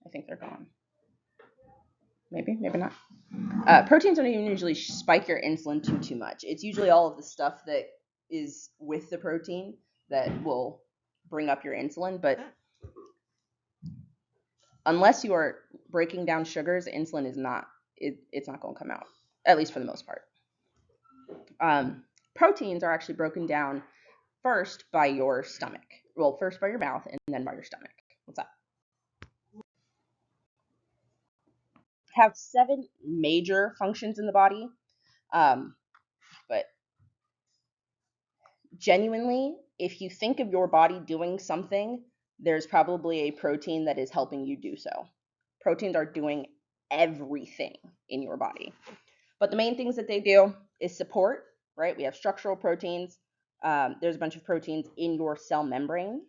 I think they're gone. Maybe not. Proteins don't even usually spike your insulin too much. It's usually all of the stuff that is with the protein that will bring up your insulin. But unless you are breaking down sugars, insulin is not. It's not going to come out, at least for the most part. Proteins are actually broken down first by your stomach. Well, first by your mouth and then by your stomach. What's up? Have 7 major functions in the body. But genuinely, if you think of your body doing something, there's probably a protein that is helping you do so. Proteins are doing everything in your body. But the main things that they do is support, right? We have structural proteins. There's a bunch of proteins in your cell membrane.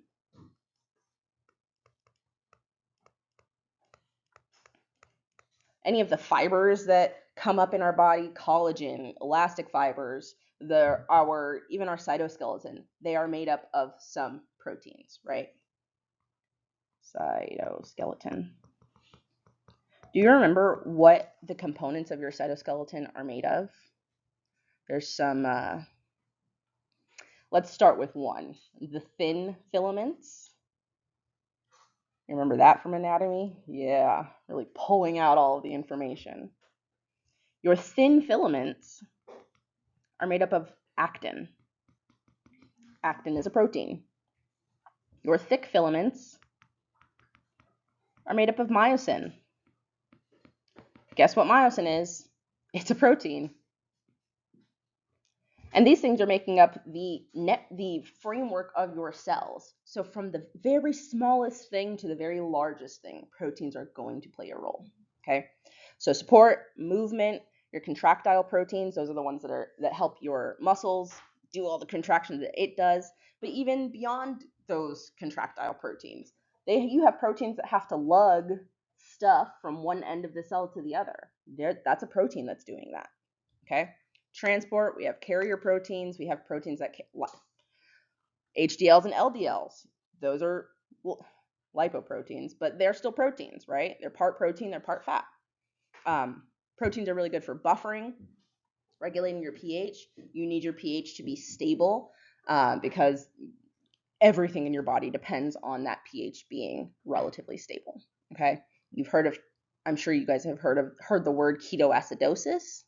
Any of the fibers that come up in our body, collagen, elastic fibers, even our cytoskeleton, they are made up of some proteins, right? Cytoskeleton. Do you remember what the components of your cytoskeleton are made of? There's some, let's start with one, the thin filaments. You remember that from anatomy? Yeah, really pulling out all of the information. Your thin filaments are made up of actin. Actin is a protein. Your thick filaments are made up of myosin. Guess what myosin is? It's a protein. And these things are making up the framework of your cells. So from the very smallest thing to the very largest thing, proteins are going to play a role. Okay? So support, movement, your contractile proteins, those are the ones that help your muscles do all the contractions that it does. But even beyond those contractile proteins, you have proteins that have to lug stuff from one end of the cell to the other. That's a protein that's doing that. Okay? Transport, we have carrier proteins, we have proteins that HDLs and LDLs. Those are lipoproteins, but they're still proteins, right? They're part protein, they're part fat. Proteins are really good for buffering, regulating your pH. You need your pH to be stable because everything in your body depends on that pH being relatively stable. Okay, I'm sure you guys have heard the word ketoacidosis.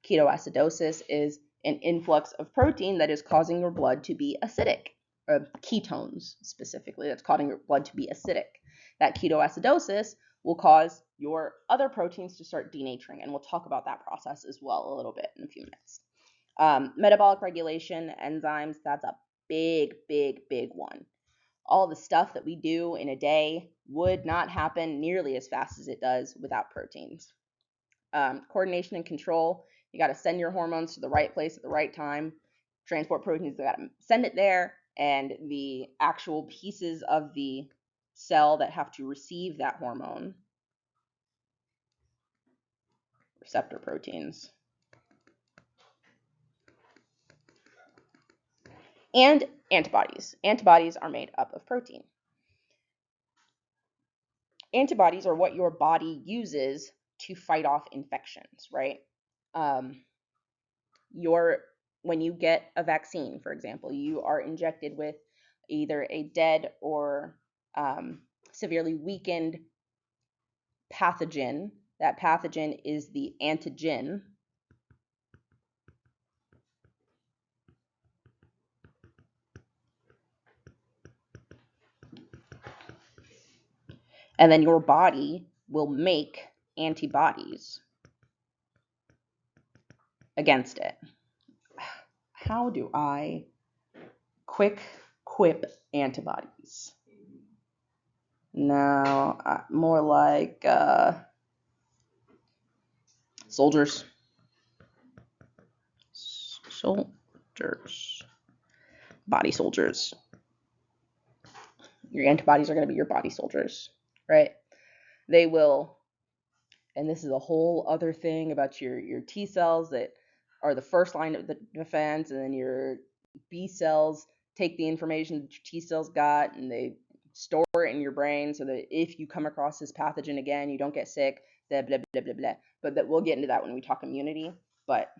Ketoacidosis is an influx of protein that is causing your blood to be acidic, ketones specifically, that's causing your blood to be acidic. That ketoacidosis will cause your other proteins to start denaturing, and we'll talk about that process as well a little bit in a few minutes. Metabolic regulation, enzymes, that's a big one. All the stuff that we do in a day would not happen nearly as fast as it does without proteins. Coordination and control, you got to send your hormones to the right place at the right time. Transport proteins, you got to send it there, and the actual pieces of the cell that have to receive that hormone, receptor proteins. and antibodies. Antibodies are made up of protein. Antibodies are what your body uses to fight off infections, right? When you get a vaccine, for example, you are injected with either a dead or severely weakened pathogen. That pathogen is the antigen. And then your body will make antibodies against it. How do I quick quip antibodies? No, more like soldiers. Soldiers. Body soldiers. Your antibodies are going to be your body soldiers, right? They will, and this is a whole other thing about your T cells that are the first line of the defense, and then your B cells take the information that your T cells got and they store it in your brain so that if you come across this pathogen again, you don't get sick, blah, blah, blah, blah, blah. But that we'll get into that when we talk immunity. But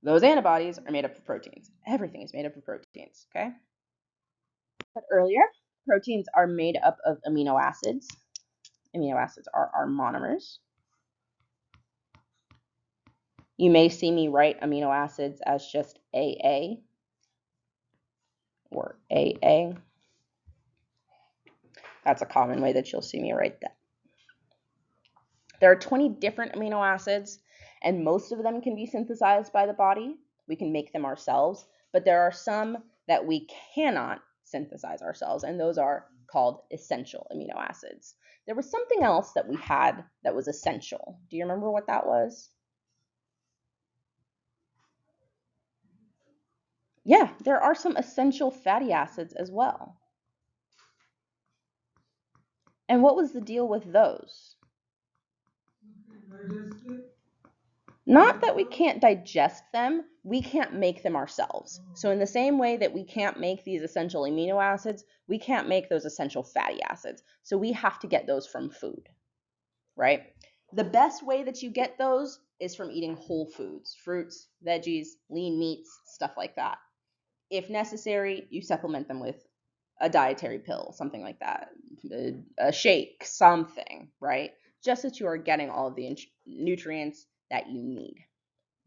those antibodies are made up of proteins. Everything is made up of proteins, okay? But earlier, proteins are made up of amino acids. Amino acids are our monomers. You may see me write amino acids as just AA or AA. That's a common way that you'll see me write that. There are 20 different amino acids, and most of them can be synthesized by the body. We can make them ourselves, but there are some that we cannot synthesize ourselves, and those are called essential amino acids. There was something else that we had that was essential. Do you remember what that was? Yeah, there are some essential fatty acids as well. And what was the deal with those? Not that we can't digest them, we can't make them ourselves. So in the same way that we can't make these essential amino acids, we can't make those essential fatty acids. So we have to get those from food, right? The best way that you get those is from eating whole foods, fruits, veggies, lean meats, stuff like that. If necessary, you supplement them with a dietary pill, something like that, a shake, something, right? Just that you are getting all of the nutrients that you need,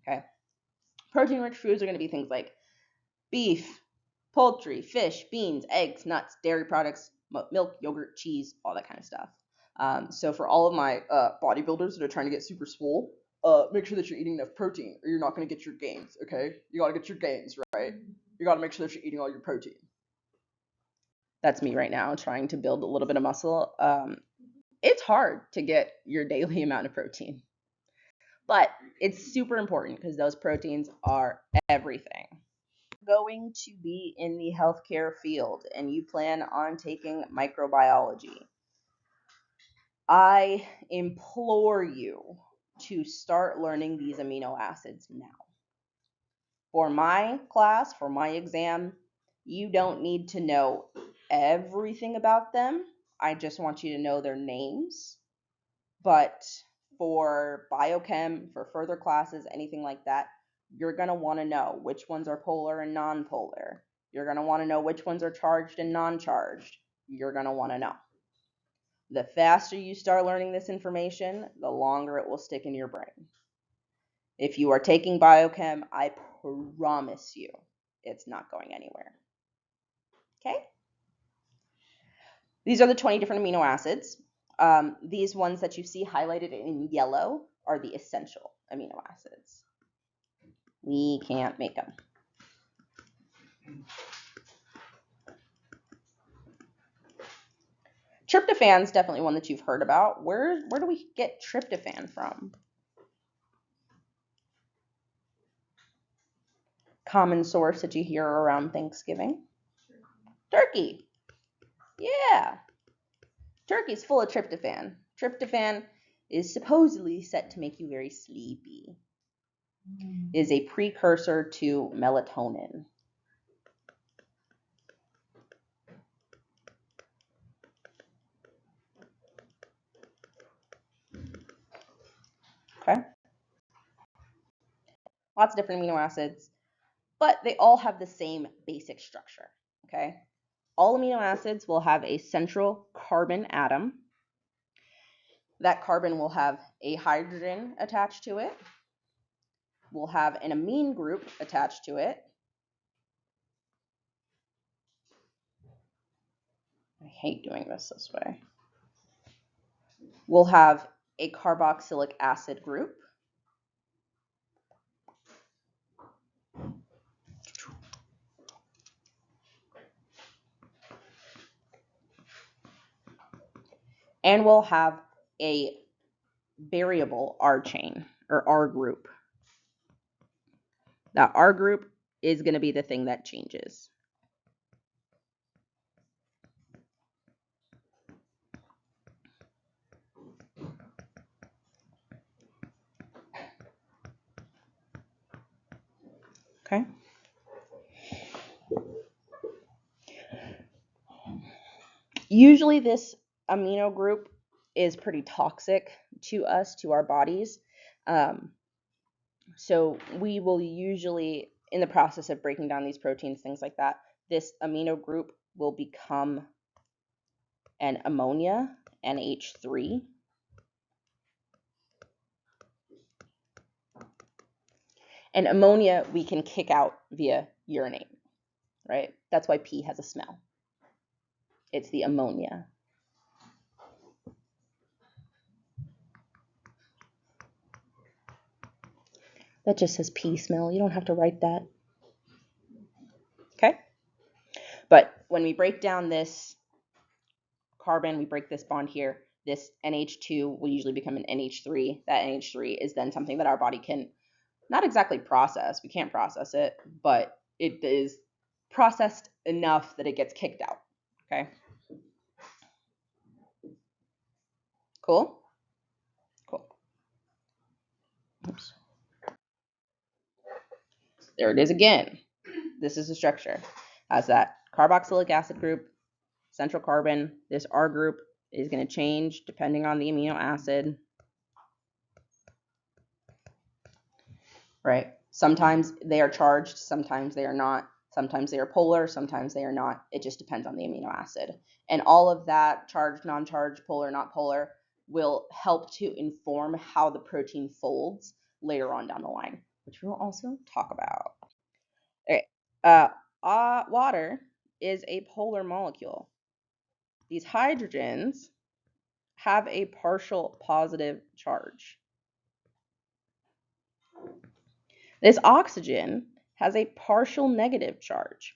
okay? Protein-rich foods are going to be things like beef, poultry, fish, beans, eggs, nuts, dairy products, milk, yogurt, cheese, all that kind of stuff. So for all of my bodybuilders that are trying to get super swole, make sure that you're eating enough protein or you're not going to get your gains, okay? You got to get your gains, right? You got to make sure that you're eating all your protein. That's me right now trying to build a little bit of muscle. It's hard to get your daily amount of protein, but it's super important because those proteins are everything. Going to be in the healthcare field and you plan on taking microbiology, I implore you to start learning these amino acids now. For my class, for my exam, you don't need to know everything about them. I just want you to know their names. But for biochem, for further classes, anything like that, you're going to want to know which ones are polar and non-polar. You're going to want to know which ones are charged and non-charged. You're going to want to know. The faster you start learning this information, the longer it will stick in your brain. If you are taking biochem, I promise you it's not going anywhere. Okay? These are the 20 different amino acids. These ones that you see highlighted in yellow are the essential amino acids. We can't make them. Tryptophan is definitely one that you've heard about. Where do we get tryptophan from? Common source that you hear around Thanksgiving? Turkey. Yeah. Turkey's full of tryptophan. Tryptophan is supposedly set to make you very sleepy. is a precursor to melatonin. Okay? Lots of different amino acids, but they all have the same basic structure. Okay? All amino acids will have a central carbon atom. That carbon will have a hydrogen attached to it. We'll have an amine group attached to it. I hate doing this way. We'll have a carboxylic acid group. And we'll have a variable R chain or R group. That R group is going to be the thing that changes. Okay? Usually this amino group is pretty toxic to us, to our bodies. So we will usually, in the process of breaking down these proteins, things like that, this amino group will become an ammonia, NH3. And ammonia we can kick out via urinate, right? That's why pee has a smell. It's the ammonia. That just says pee smell. You don't have to write that. Okay? But when we break down this carbon, we break this bond here, this NH2 will usually become an NH3. That NH3 is then something that our body can not exactly process. We can't process it, but it is processed enough that it gets kicked out. Okay? Cool? Cool. Oops. There it is again. This is the structure. Has that carboxylic acid group, central carbon. This R group is going to change depending on the amino acid. Right? Sometimes they are charged, sometimes they are not. Sometimes they are polar, sometimes they are not. It just depends on the amino acid. And all of that, charged, non-charged, polar, not polar, will help to inform how the protein folds later on down the line, which we'll also talk about. Okay. Water is a polar molecule. These hydrogens have a partial positive charge. This oxygen has a partial negative charge.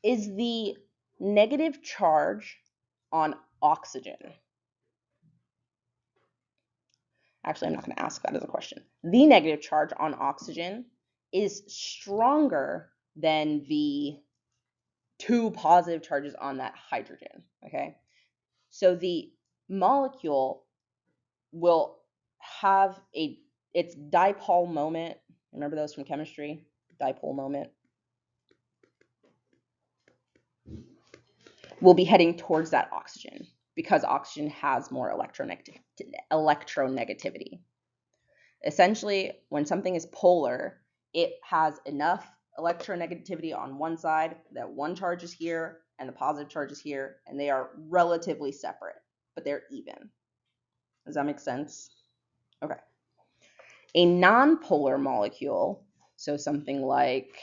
Is the negative charge on oxygen? Actually, I'm not going to ask that as a question. The negative charge on oxygen is stronger than the two positive charges on that hydrogen, okay? So the molecule will have its dipole moment. Remember those from chemistry? Dipole moment. Will be heading towards that oxygen because oxygen has more electronegativity. Essentially, when something is polar, it has enough electronegativity on one side that one charge is here and the positive charge is here, and they are relatively separate, but they're even. Does that make sense? Okay. A nonpolar molecule, so something like,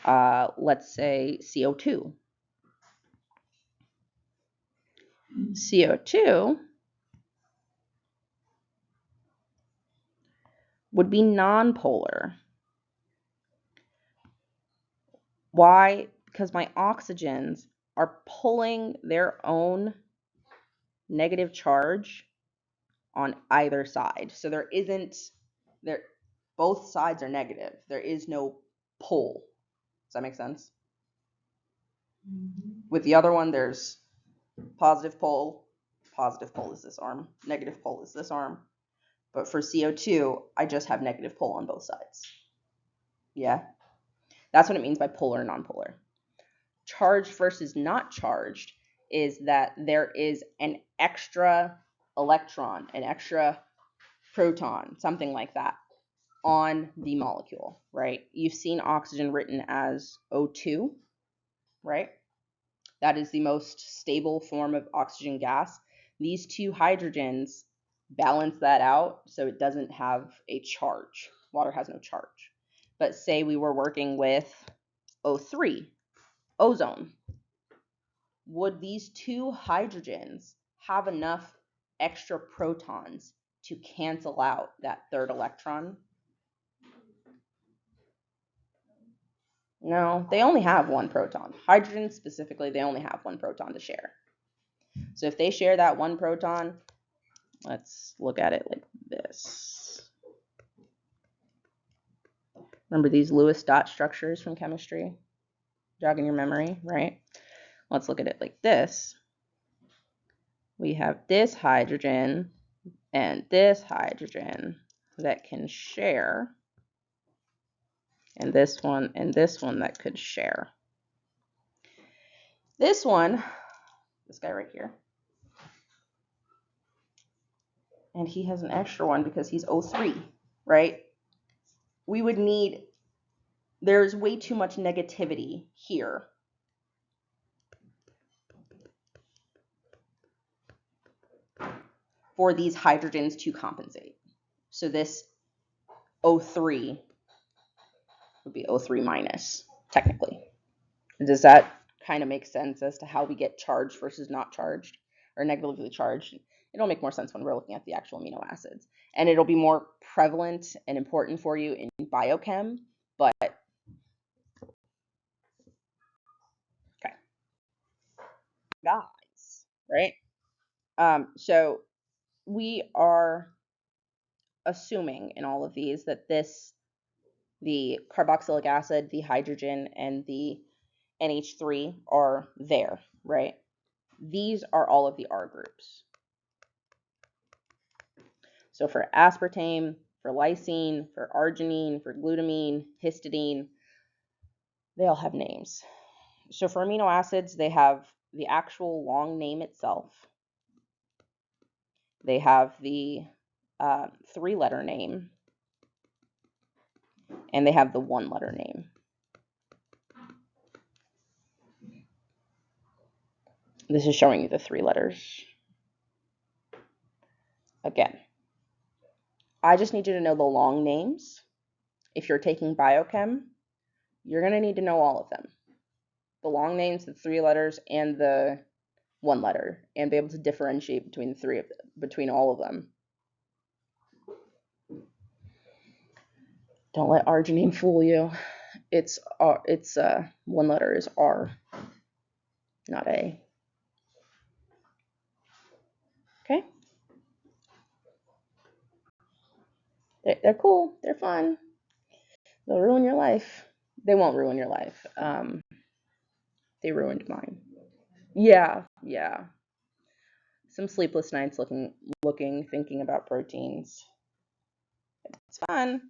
let's say CO2. CO2 would be nonpolar. Why? Because my oxygens are pulling their own negative charge on either side. So both sides are negative. There is no pull. Does that make sense? Mm-hmm. With the other one, there's positive pull. Positive pull is this arm. Negative pull is this arm. But for CO2, I just have negative pole on both sides. Yeah? That's what it means by polar and nonpolar. Charged versus not charged is that there is an extra electron, an extra proton, something like that, on the molecule, right? You've seen oxygen written as O2, right? That is the most stable form of oxygen gas. These two hydrogens balance that out so it doesn't have a charge. Water has no charge. But say we were working with O3, ozone. Would these two hydrogens have enough extra protons to cancel out that third electron? No, they only have one proton. Hydrogen specifically, they only have one proton to share. So if they share that one proton, let's look at it like this. Remember these Lewis dot structures from chemistry? Jogging your memory, right? Let's look at it like this. We have this hydrogen and this hydrogen that can share, and this one that could share. This one, this guy right here, and he has an extra one because he's O3, right? We would need, there's way too much negativity here for these hydrogens to compensate. So this O3 would be O3 minus, technically. Does that kind of make sense as to how we get charged versus not charged, or negatively charged? It'll make more sense when we're looking at the actual amino acids. And it'll be more prevalent and important for you in biochem, but okay. Guys, right? So we are assuming in all of these that the carboxylic acid, the hydrogen, and the NH3 are there, right? These are all of the R groups. So for aspartame, for lysine, for arginine, for glutamine, histidine, they all have names. So for amino acids, they have the actual long name itself. They have the 3-letter name, and they have the 1-letter name. This is showing you the 3 letters. Again, I just need you to know the long names. If you're taking biochem, you're going to need to know all of them. The long names, the 3 letters, and the 1 letter, and be able to differentiate between between all of them. Don't let arginine fool you. It's 1 letter is R, not A. Okay? They're cool. They're fun. They'll ruin your life. They won't ruin your life. They ruined mine. Yeah. Some sleepless nights thinking about proteins. It's fun.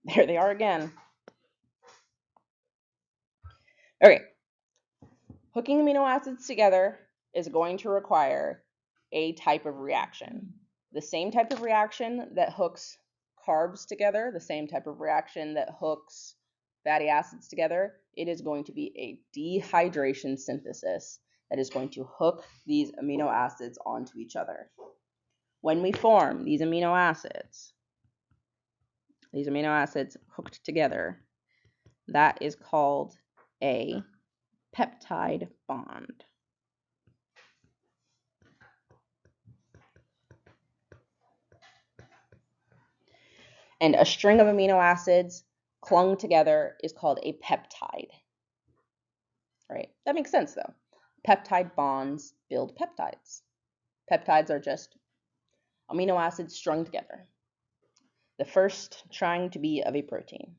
There they are again. Okay. Hooking amino acids together is going to require a type of reaction. The same type of reaction that hooks carbs together, the same type of reaction that hooks fatty acids together, it is going to be a dehydration synthesis that is going to hook these amino acids onto each other. When we form these amino acids hooked together, that is called a peptide bond. And a string of amino acids clung together is called a peptide. Right? That makes sense though. Peptide bonds build peptides. Peptides are just amino acids strung together. The first trying to be of a protein.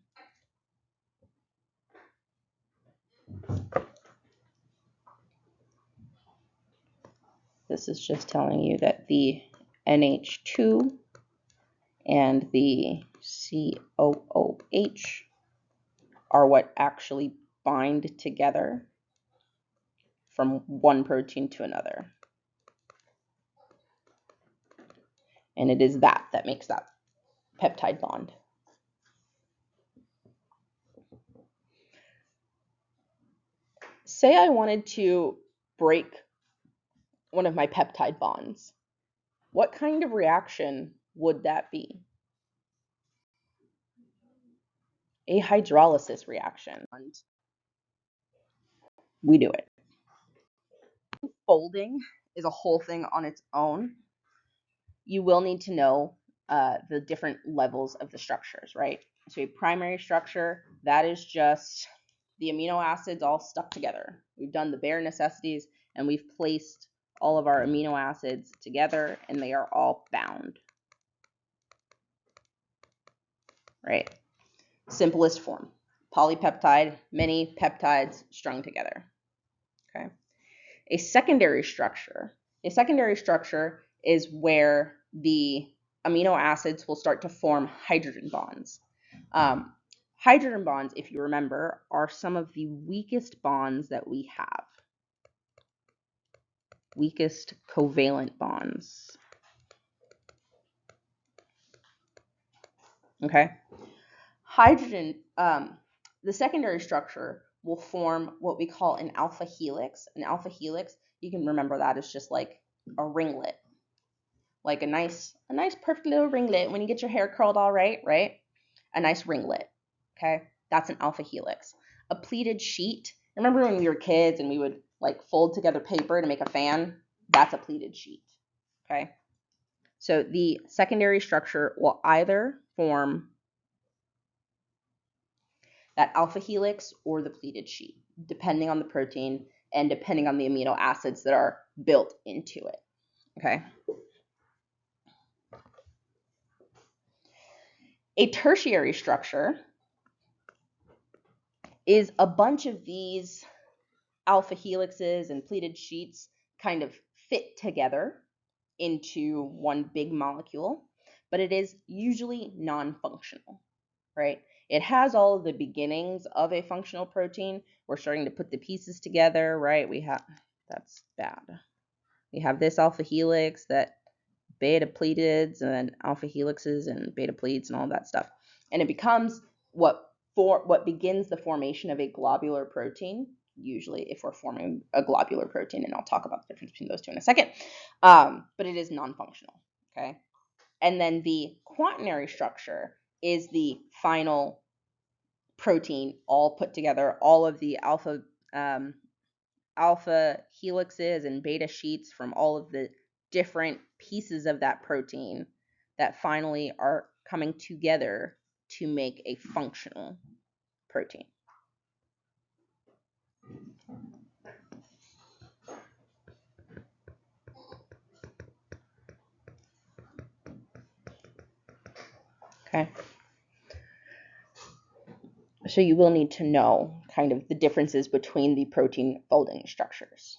This is just telling you that the NH2 and the COOH are what actually bind together from one protein to another. And it is that makes that peptide bond. Say I wanted to break one of my peptide bonds. What kind of reaction would that be? A hydrolysis reaction. We do it. Folding is a whole thing on its own. You will need to know the different levels of the structures, right? So a primary structure, that is just the amino acids all stuck together. We've done the bare necessities and we've placed all of our amino acids together and they are all bound, right? Simplest form, polypeptide, many peptides strung together, okay? A secondary structure is where the amino acids will start to form hydrogen bonds. Hydrogen bonds, if you remember, are some of the weakest bonds that we have. Weakest covalent bonds. Okay. Hydrogen, the secondary structure will form what we call an alpha helix. An alpha helix, you can remember that as just like a ringlet. Like a nice perfect little ringlet when you get your hair curled all right? A nice ringlet, okay? That's an alpha helix. A pleated sheet, remember when we were kids and we would like fold together paper to make a fan? That's a pleated sheet, okay? So the secondary structure will either form that alpha helix or the pleated sheet, depending on the protein and depending on the amino acids that are built into it, okay? A tertiary structure is a bunch of these alpha helixes and pleated sheets kind of fit together into one big molecule, but it is usually non-functional, right? It has all of the beginnings of a functional protein. We're starting to put the pieces together, right? That's bad. We have this alpha helix, that beta pleatids, and then alpha helixes and beta pleats and all that stuff. And it becomes what begins the formation of a globular protein, usually if we're forming a globular protein, and I'll talk about the difference between those two in a second. But it is non-functional, okay? And then the quaternary structure is the final protein all put together, all of the alpha helixes and beta sheets from all of the different pieces of that protein that finally are coming together to make a functional protein. Okay. So you will need to know kind of the differences between the protein folding structures.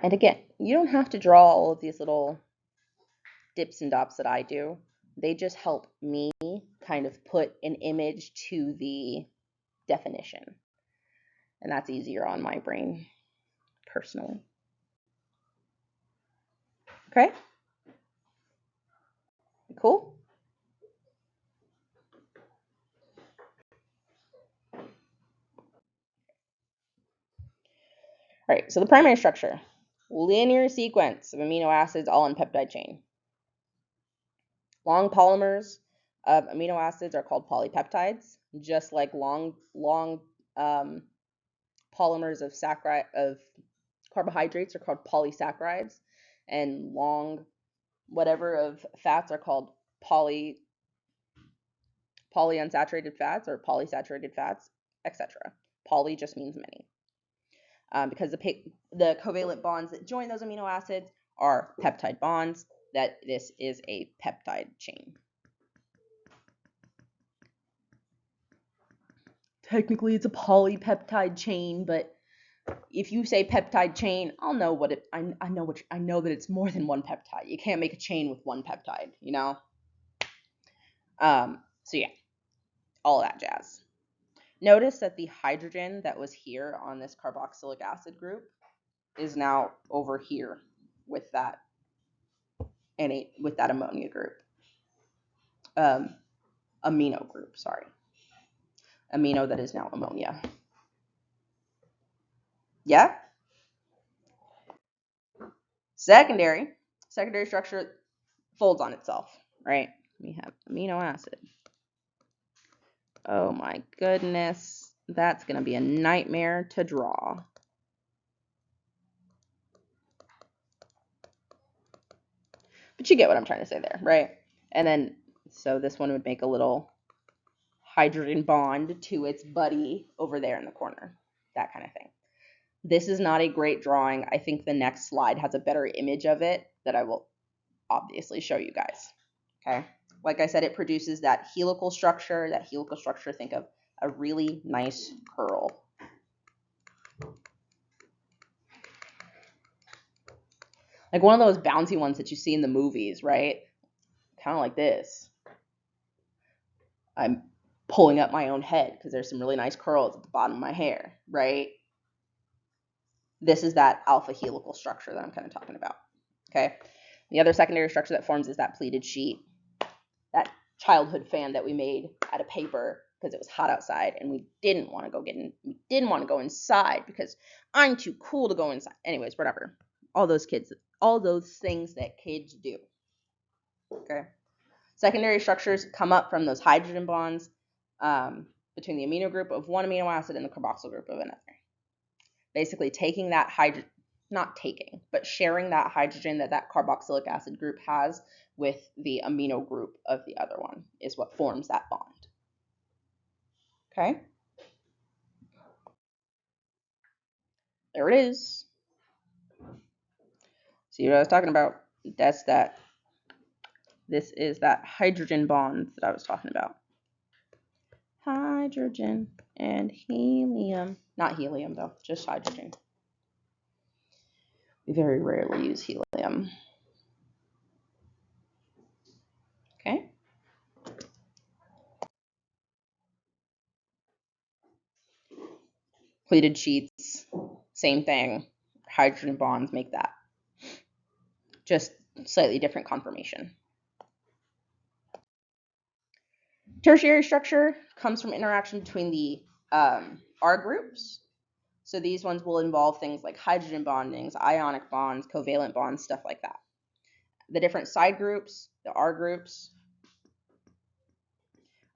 And again, you don't have to draw all of these little dips and dots that I do. They just help me kind of put an image to the definition. And that's easier on my brain, personally. Okay? Cool? All right, so the primary structure, linear sequence of amino acids all in peptide chain. Long polymers of amino acids are called polypeptides, just like long polymers of carbohydrates are called polysaccharides, and long whatever of fats are called polyunsaturated fats or polysaturated fats, etc. Poly just means many. Because the covalent bonds that join those amino acids are peptide bonds, that this is a peptide chain. technically it's a polypeptide chain, but if you say peptide chain, I'll know what it. I know that it's more than one peptide. You can't make a chain with one peptide, you know. So yeah, all of that jazz. Notice that the hydrogen that was here on this carboxylic acid group is now over here with that ammonia group, amino group. Sorry, amino that is now ammonia. Yeah. Secondary structure folds on itself, right? We have amino acid. Oh my goodness, that's going to be a nightmare to draw. But you get what I'm trying to say there, right? And then, so this one would make a little hydrogen bond to its buddy over there in the corner, that kind of thing. This is not a great drawing. I think the next slide has a better image of it that I will obviously show you guys, okay? Like I said, it produces that helical structure. That helical structure, think of a really nice curl. Like one of those bouncy ones that you see in the movies, right? Kind of like this. I'm pulling up my own head because there's some really nice curls at the bottom of my hair, right? This is that alpha helical structure that I'm kind of talking about, okay? The other secondary structure that forms is that pleated sheet, that childhood fan that we made out of paper because it was hot outside and we didn't want to go inside because I'm too cool to go inside. Anyways, whatever. All those things that kids do, okay? Secondary structures come up from those hydrogen bonds between the amino group of one amino acid and the carboxyl group of another. Basically taking that sharing that hydrogen that carboxylic acid group has with the amino group of the other one is what forms that bond. Okay? There it is. See what I was talking about? This is that hydrogen bond that I was talking about. Hydrogen and helium. Not helium though, just hydrogen. We very rarely use helium. Okay? Pleated sheets, same thing. Hydrogen bonds make that. Just slightly different conformation. Tertiary structure comes from interaction between the R groups. So these ones will involve things like hydrogen bondings, ionic bonds, covalent bonds, stuff like that. The different side groups, the R groups,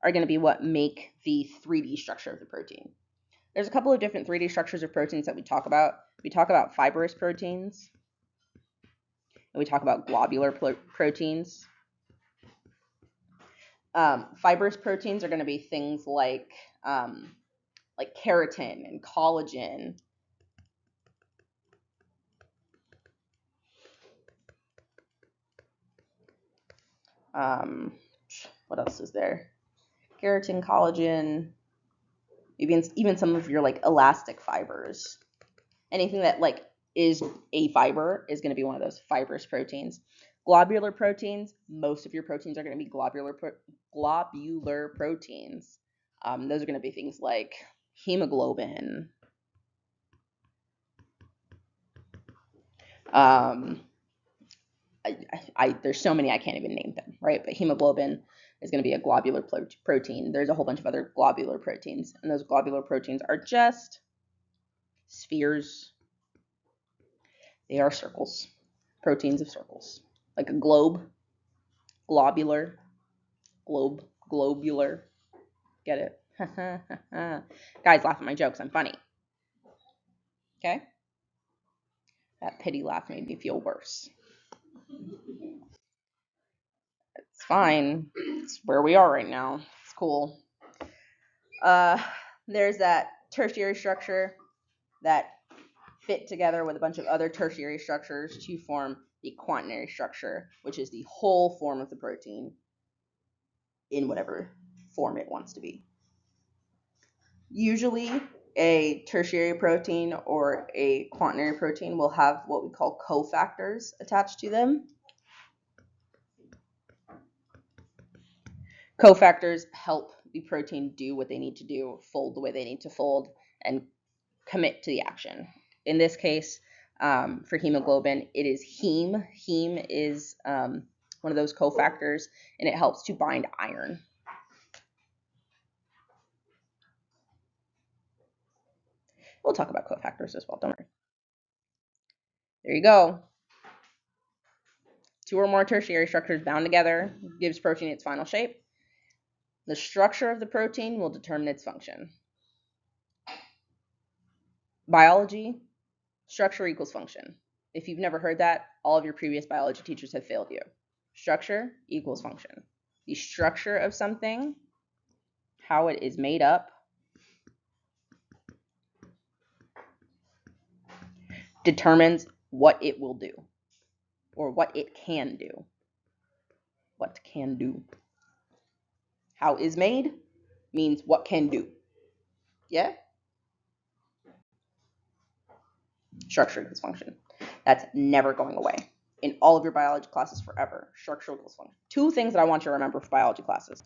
are going to be what make the 3D structure of the protein. There's a couple of different 3D structures of proteins that we talk about. We talk about fibrous proteins, and we talk about globular proteins. Fibrous proteins are going to be things like keratin and collagen. What else is there? Keratin, collagen, even some of your like elastic fibers. Anything that like is a fiber is going to be one of those fibrous proteins. Globular proteins, most of your proteins are going to be globular proteins. Those are going to be things like hemoglobin. There's so many I can't even name them, right? But hemoglobin is going to be a globular protein. There's a whole bunch of other globular proteins, and those globular proteins are just spheres. They are circles, proteins of circles, like a globe, globular, globular. Get it? Guys, laugh at my jokes. I'm funny. Okay? That pity laugh made me feel worse. It's fine. It's where we are right now. It's cool. There's that tertiary structure that fit together with a bunch of other tertiary structures to form the quaternary structure, which is the whole form of the protein in whatever form it wants to be. Usually, a tertiary protein or a quaternary protein will have what we call cofactors attached to them. Cofactors help the protein do what they need to do, fold the way they need to fold, and commit to the action. In this case, for hemoglobin, it is heme. Heme is one of those cofactors, and it helps to bind iron. We'll talk about cofactors as well, don't worry. There you go. Two or more tertiary structures bound together gives protein its final shape. The structure of the protein will determine its function. Biology, structure equals function. If you've never heard that, all of your previous biology teachers have failed you. Structure equals function. The structure of something, how it is made up, determines what it will do or what it can do. What can do. How is made means what can do. Yeah? Structure equals function. That's never going away in all of your biology classes forever. Structure equals function. Two things that I want you to remember for biology classes.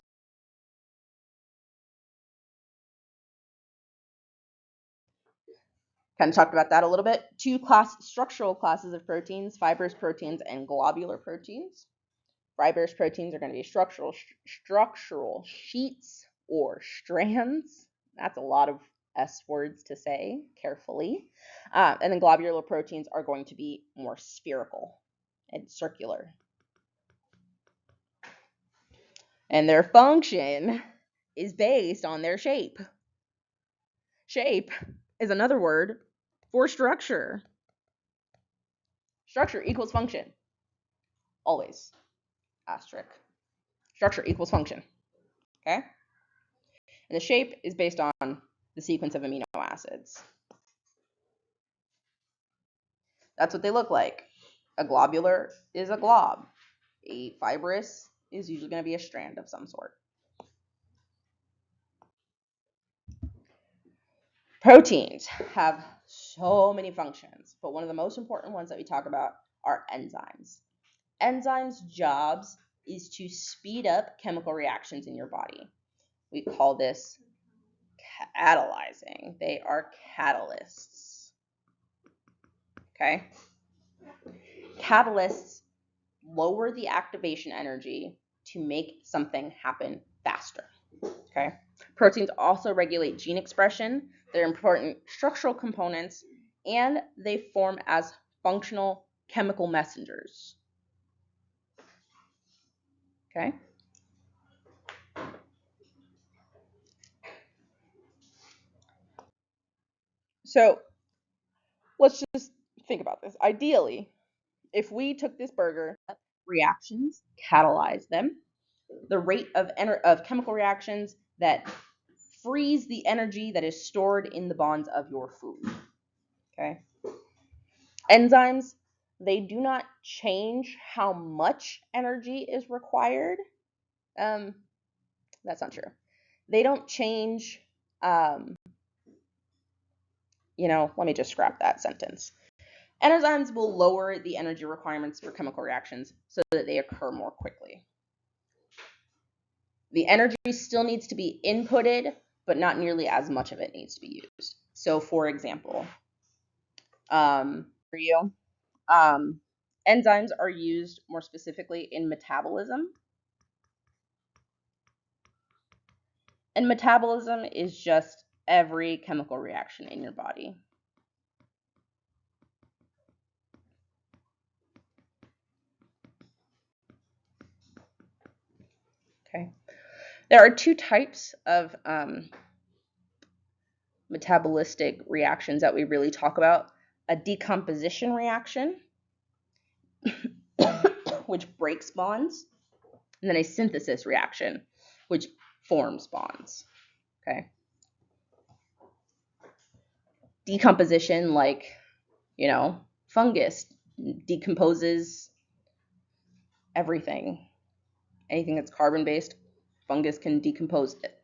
Kind of talked about that a little bit. Two structural classes of proteins, fibrous proteins and globular proteins. Fibrous proteins are going to be structural sheets or strands. That's a lot of S words to say carefully. And then globular proteins are going to be more spherical and circular. And their function is based on their shape. Shape is another word for structure. Structure equals function. Always. Asterisk. Structure equals function. Okay? And the shape is based on the sequence of amino acids. That's what they look like. A globular is a glob. A fibrous is usually going to be a strand of some sort. Proteins have so many functions, but one of the most important ones that we talk about are enzymes. Enzymes' jobs is to speed up chemical reactions in your body. We call this catalyzing. They are catalysts. Okay? Catalysts lower the activation energy to make something happen faster. Okay? Proteins also regulate gene expression. They're important structural components, and they form as functional chemical messengers. Okay? So let's just think about this. Ideally, if we took this burger, reactions, catalyze them, the rate of chemical reactions that freeze the energy that is stored in the bonds of your food. Okay? Enzymes, they do not change how much energy is required. That's not true. They don't change, let me just scrap that sentence. Enzymes will lower the energy requirements for chemical reactions so that they occur more quickly. The energy still needs to be inputted, but not nearly as much of it needs to be used. So, for example, enzymes are used more specifically in metabolism. And metabolism is just every chemical reaction in your body. Okay. There are two types of metabolistic reactions that we really talk about. A decomposition reaction, which breaks bonds, and then a synthesis reaction, which forms bonds. Okay. Decomposition, like, fungus decomposes everything. Anything that's carbon-based, fungus can decompose it.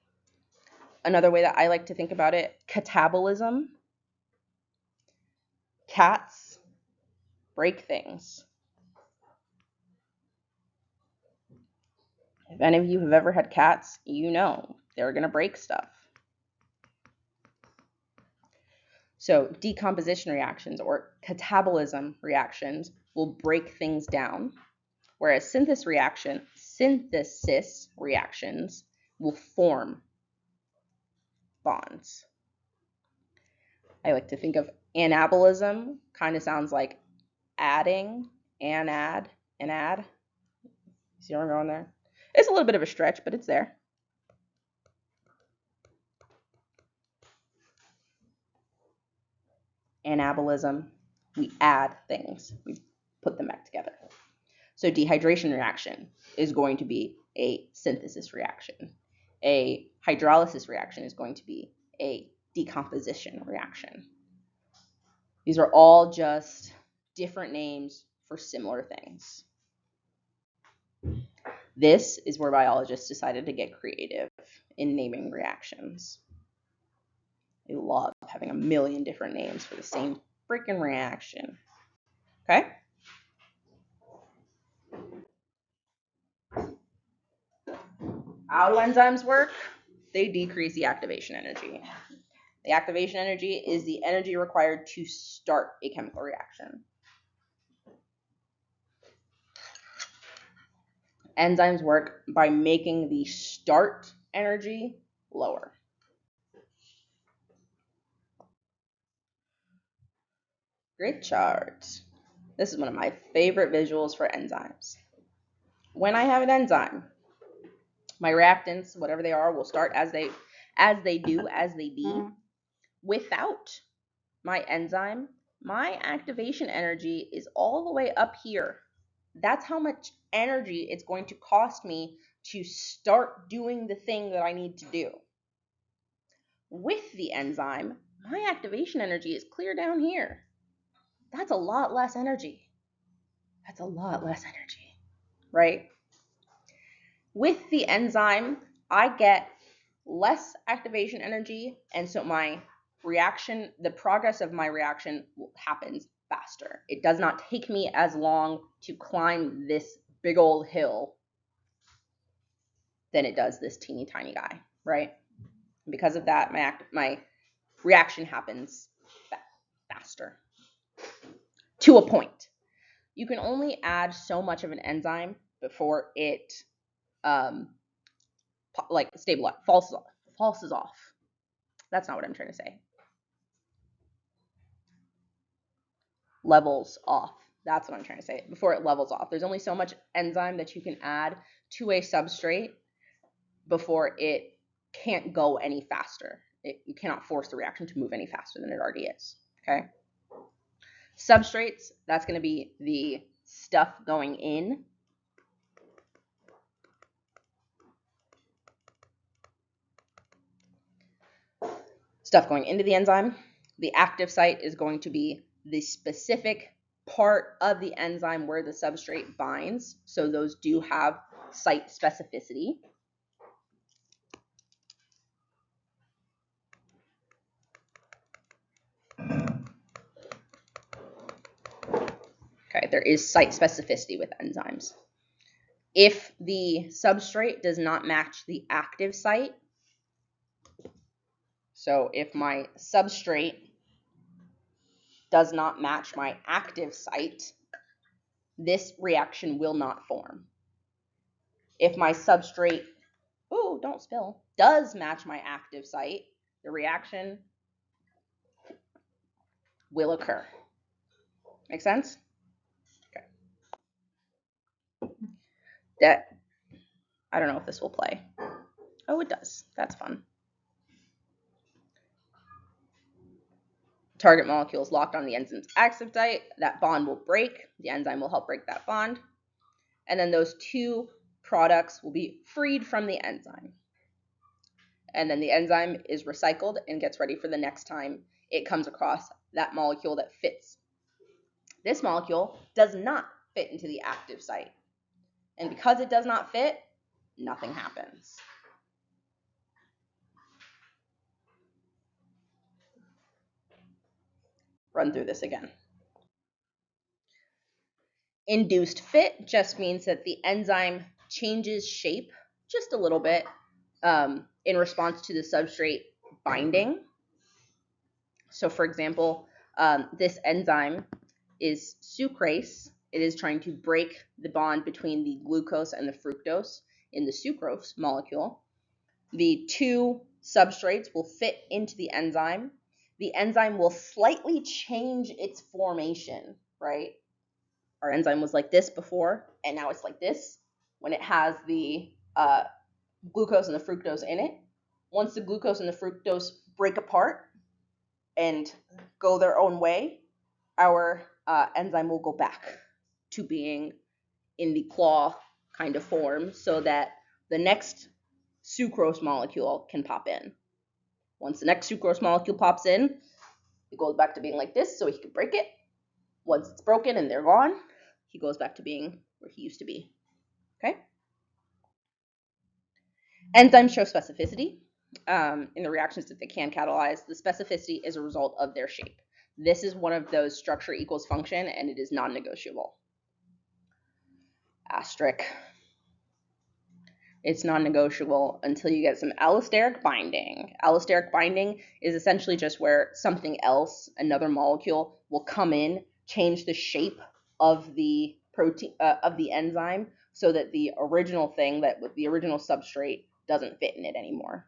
another way that I like to think about it, catabolism. Cats break things. If any of you have ever had cats, you know they're going to break stuff. So decomposition reactions or catabolism reactions will break things down, whereas synthesis reactions will form bonds. I like to think of anabolism, kind of sounds like adding, add. See where I'm going there? It's a little bit of a stretch, but it's there. Anabolism, we add things, we put them back together. So dehydration reaction is going to be a synthesis reaction. A hydrolysis reaction is going to be a decomposition reaction. These are all just different names for similar things. This is where biologists decided to get creative in naming reactions. They love having a million different names for the same freaking reaction. Okay? How do enzymes work? They decrease the activation energy. The activation energy is the energy required to start a chemical reaction. Enzymes work by making the start energy lower. Great chart. This is one of my favorite visuals for enzymes. When I have an enzyme, my reactants, whatever they are, will start as they be. Without my enzyme, my activation energy is all the way up here. That's how much energy it's going to cost me to start doing the thing that I need to do. With the enzyme, my activation energy is clear down here. That's a lot less energy. Right? With the enzyme, I get less activation energy, and so my reaction, the progress of my reaction happens faster. It does not take me as long to climb this big old hill than it does this teeny tiny guy, right? And because of that, my reaction happens faster. To a point. You can only add so much of an enzyme before it falses off. That's not what I'm trying to say. Levels off. That's what I'm trying to say. Before it levels off. There's only so much enzyme that you can add to a substrate before it can't go any faster. You cannot force the reaction to move any faster than it already is. Okay? Substrates, that's going to be the stuff going in. Stuff going into the enzyme. The active site is going to be the specific part of the enzyme where the substrate binds. So those do have site specificity. Okay, there is site specificity with enzymes. If the substrate does not match the active site, so if my substrate does not match my active site, this reaction will not form. If my substrate, don't spill, does match my active site, the reaction will occur. Make sense? Okay. I don't know if this will play. Oh, it does. That's fun. Target molecule is locked on the enzyme's active site. That bond will break. The enzyme will help break that bond. And then those two products will be freed from the enzyme. And then the enzyme is recycled and gets ready for the next time it comes across that molecule that fits. This molecule does not fit into the active site. And because it does not fit, nothing happens. run through this again. Induced fit just means that the enzyme changes shape just a little bit in response to the substrate binding. So, for example, this enzyme is sucrase. It is trying to break the bond between the glucose and the fructose in the sucrose molecule. The two substrates will fit into the enzyme. The enzyme will slightly change its formation, right? Our enzyme was like this before, and now it's like this when it has the glucose and the fructose in it. Once the glucose and the fructose break apart and go their own way, our enzyme will go back to being in the claw kind of form so that the next sucrose molecule can pop in. Once the next sucrose molecule pops in, it goes back to being like this so he can break it. Once it's broken and they're gone, he goes back to being where he used to be. Okay? Enzymes show specificity in the reactions that they can catalyze. The specificity is a result of their shape. This is one of those structure equals function, and it is non-negotiable. Asterisk. It's non-negotiable until you get some allosteric binding. Allosteric binding is essentially just where something else, another molecule, will come in, change the shape of the protein of the enzyme, so that the original thing that with the original substrate doesn't fit in it anymore.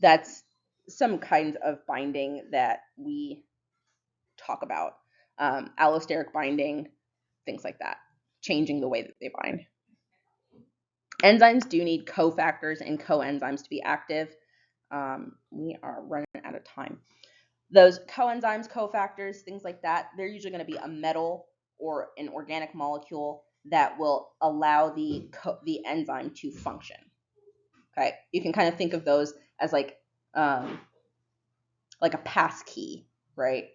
That's some kinds of binding that we talk about. Allosteric binding, things like that, changing the way that they bind. Enzymes do need cofactors and coenzymes to be active. We are running out of time. Those coenzymes, cofactors, things like that, they're usually going to be a metal or an organic molecule that will allow the enzyme to function. Okay, you can kind of think of those as like a pass key, right?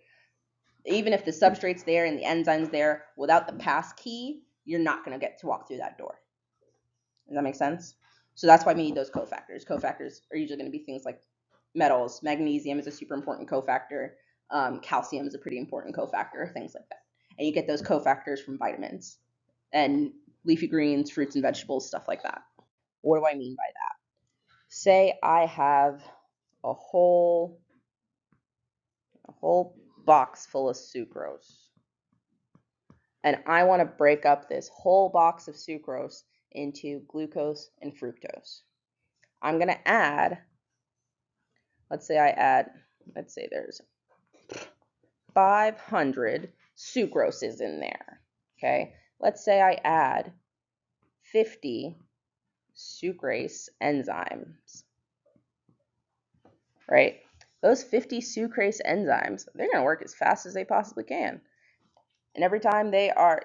Even if the substrate's there and the enzyme's there, without the pass key, you're not going to get to walk through that door. Does that make sense? So that's why we need those cofactors. Cofactors are usually going to be things like metals. Magnesium is a super important cofactor. Calcium is a pretty important cofactor, things like that. And you get those cofactors from vitamins and leafy greens, fruits and vegetables, stuff like that. What do I mean by that? Say I have a whole box full of sucrose. And I want to break up this whole box of sucrose into glucose and fructose. I'm going to add, let's say there's 500 sucroses in there. Okay, let's say I add 50 sucrase enzymes, right? Those 50 sucrase enzymes, they're going to work as fast as they possibly can. And every time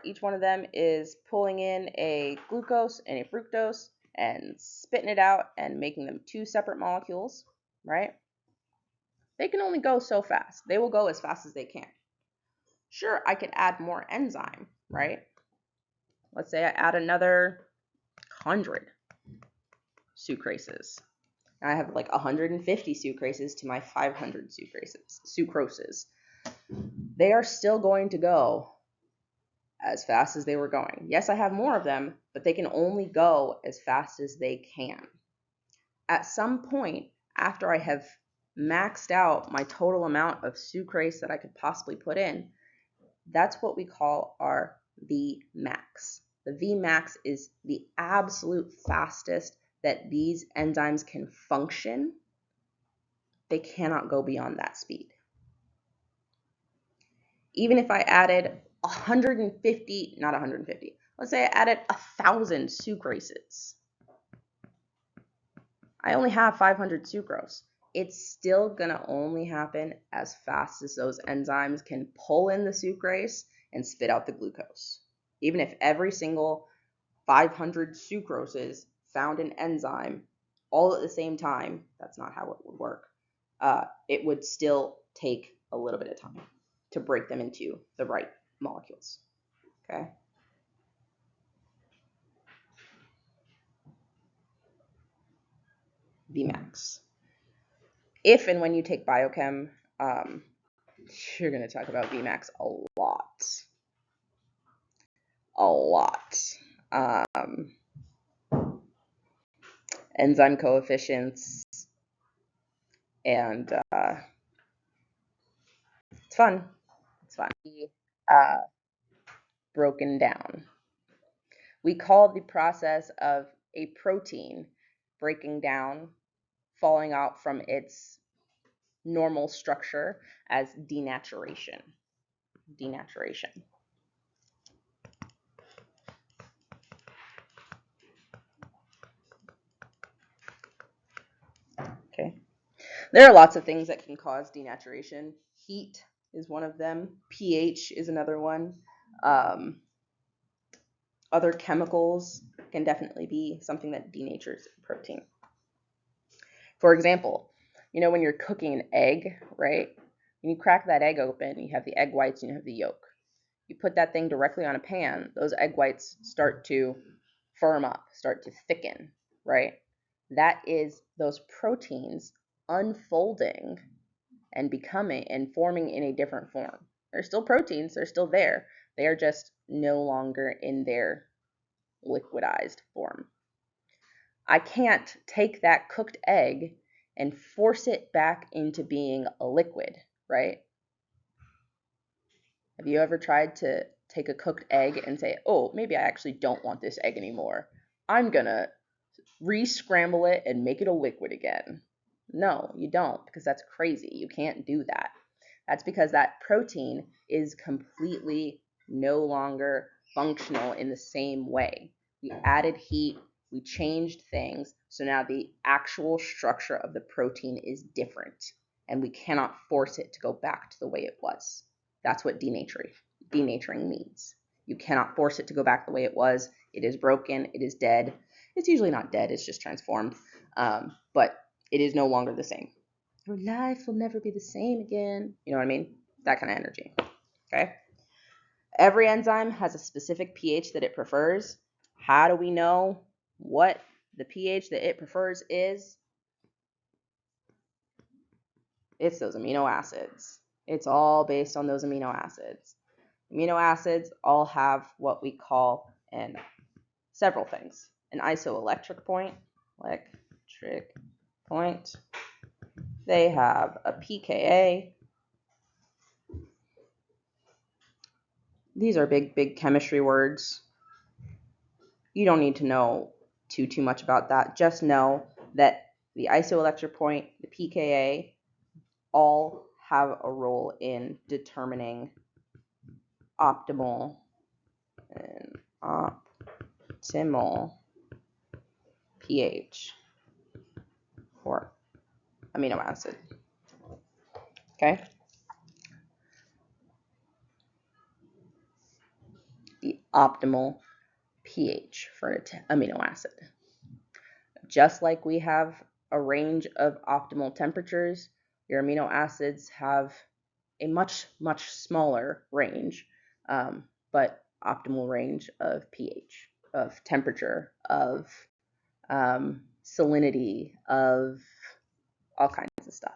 each one of them is pulling in a glucose and a fructose and spitting it out and making them two separate molecules, right? They can only go so fast. They will go as fast as they can. Sure, I could add more enzyme, right? Let's say I add another 100 sucrases. I have like 150 sucrases to my 500 sucroses. They are still going to go as fast as they were going. Yes, I have more of them, but they can only go as fast as they can. At some point, after I have maxed out my total amount of sucrase that I could possibly put in, that's what we call our Vmax. The Vmax is the absolute fastest that these enzymes can function. They cannot go beyond that speed. Even if I added 150, not 150, let's say I added 1,000 sucrases. I only have 500 sucrose. It's still gonna only happen as fast as those enzymes can pull in the sucrase and spit out the glucose. Even if every single 500 sucroses found an enzyme all at the same time, that's not how it would work. It would still take a little bit of time to break them into the right molecules. Okay. Vmax. If and when you take biochem, You're going to talk about Vmax a lot. A lot. Enzyme coefficients, and it's fun. It's fun. Broken down. We call the process of a protein breaking down, falling out from its normal structure as denaturation. Denaturation. Okay. There are lots of things that can cause denaturation. Heat is one of them. pH is another one. Other chemicals can definitely be something that denatures protein. For example, when you're cooking an egg, right? When you crack that egg open, you have the egg whites and you have the yolk. You put that thing directly on a pan, those egg whites start to firm up, start to thicken, right? That is those proteins unfolding and becoming and forming in a different form. They're still proteins, they're still there. They are just no longer in their liquidized form. I can't take that cooked egg and force it back into being a liquid, right? Have you ever tried to take a cooked egg and say, oh, maybe I actually don't want this egg anymore. I'm gonna re-scramble it and make it a liquid again. No, you don't, because that's crazy. You can't do that. That's because that protein is completely no longer functional in the same way. We added heat, we changed things, so now the actual structure of the protein is different, and we cannot force it to go back to the way it was. That's what denaturing means. You cannot force it to go back the way it was. It is broken, it is dead. It's usually not dead, it's just transformed, but it is no longer the same. Your life will never be the same again. You know what I mean? That kind of energy. Okay? Every enzyme has a specific pH that it prefers. How do we know what the pH that it prefers is? It's those amino acids. It's all based on those amino acids. Amino acids all have what we call several things. An isoelectric point, They have a pKa. These are big chemistry words. You don't need to know too much about that. Just know that the isoelectric point, the pKa, all have a role in determining optimal pH for amino acid. Okay? The optimal pH for an amino acid. Just like we have a range of optimal temperatures, your amino acids have a much smaller range, but optimal range of pH, of temperature, of salinity, of all kinds of stuff.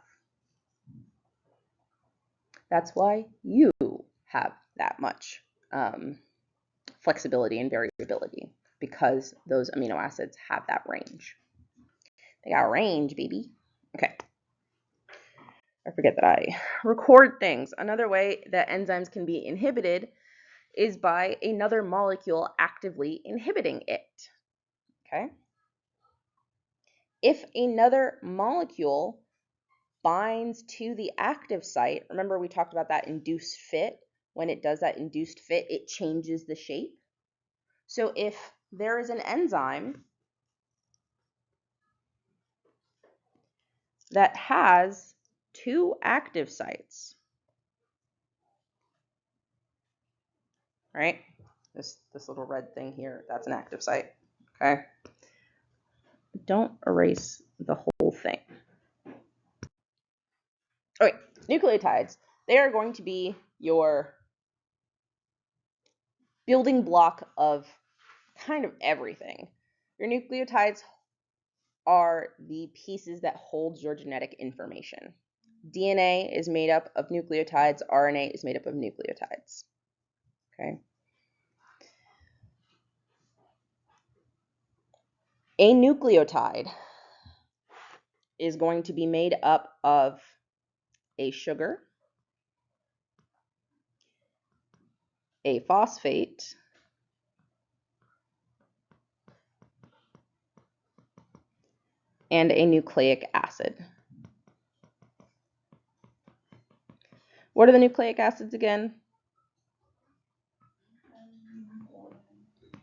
That's why you have that much flexibility and variability, because those amino acids have that range. They got range, baby. Okay. I forget that I record things. Another way that enzymes can be inhibited is by another molecule actively inhibiting it. Okay? If another molecule binds to the active site, remember we talked about that induced fit. When it does that induced fit, it changes the shape. So if there is an enzyme that has two active sites, right? This little red thing here, that's an active site, okay? Don't erase the whole thing. Okay, nucleotides, they are going to be your building block of kind of everything. Your nucleotides are the pieces that hold your genetic information. DNA is made up of nucleotides. RNA is made up of nucleotides. Okay. A nucleotide is going to be made up of a sugar, a phosphate, and a nucleic acid. What are the nucleic acids again?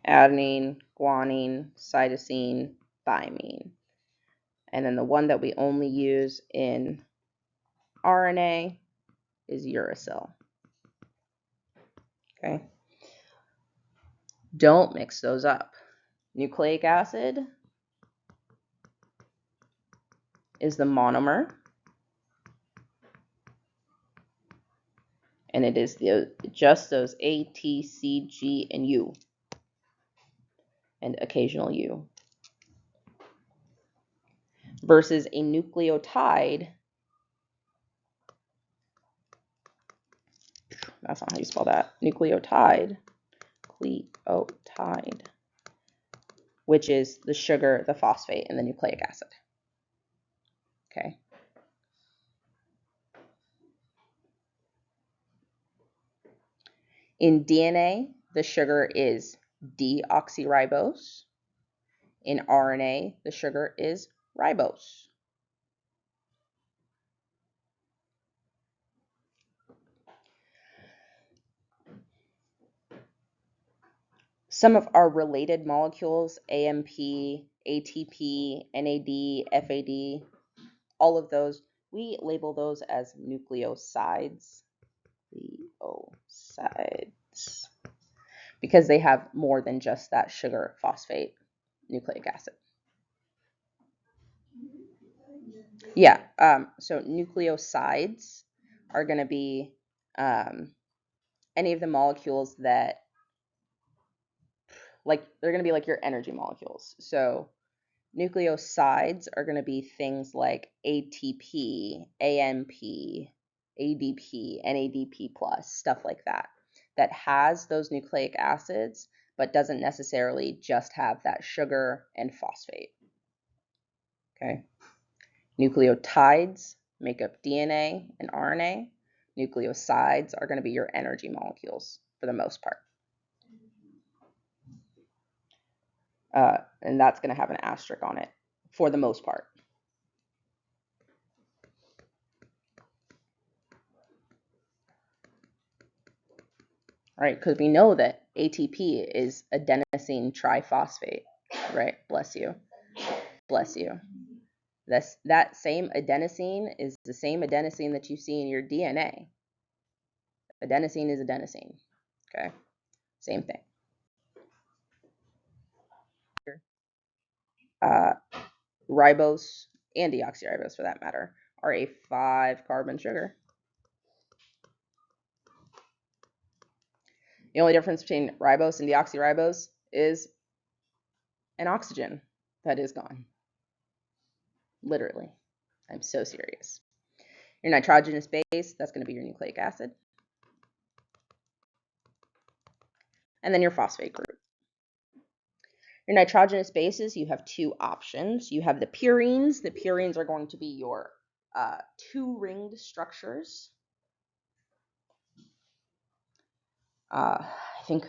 Adenine, guanine, cytosine, thymine. And then the one that we only use in RNA is uracil. Okay. Don't mix those up. Nucleic acid is the monomer, and it is just those A, T, C, G, and U, and occasional U. Versus a nucleotide, that's not how you spell that, nucleotide, which is the sugar, the phosphate, and the nucleic acid. Okay. In DNA, the sugar is deoxyribose. In RNA, the sugar is ribose. Some of our related molecules, AMP, ATP, NAD, FAD, all of those, we label those as nucleosides. Because they have more than just that sugar, phosphate, nucleic acid. Yeah, so nucleosides are going to be any of the molecules that, like, they're going to be like your energy molecules. So nucleosides are going to be things like ATP, AMP, ADP, NADP+, stuff like that, that has those nucleic acids, but doesn't necessarily just have that sugar and phosphate. Okay. Nucleotides make up DNA and RNA. Nucleosides are going to be your energy molecules for the most part. And that's going to have an asterisk on it for the most part. All right, because we know that ATP is adenosine triphosphate, right? Bless you. Bless you. That same adenosine is the same adenosine that you see in your DNA. Adenosine is adenosine, okay? Same thing. Ribose and deoxyribose, for that matter, are a 5-carbon sugar. The only difference between ribose and deoxyribose is an oxygen that is gone. Literally. I'm so serious. Your nitrogenous base, that's going to be your nucleic acid. And then your phosphate group. Your nitrogenous bases, you have two options. You have the purines. The purines are going to be your 2-ringed structures. I think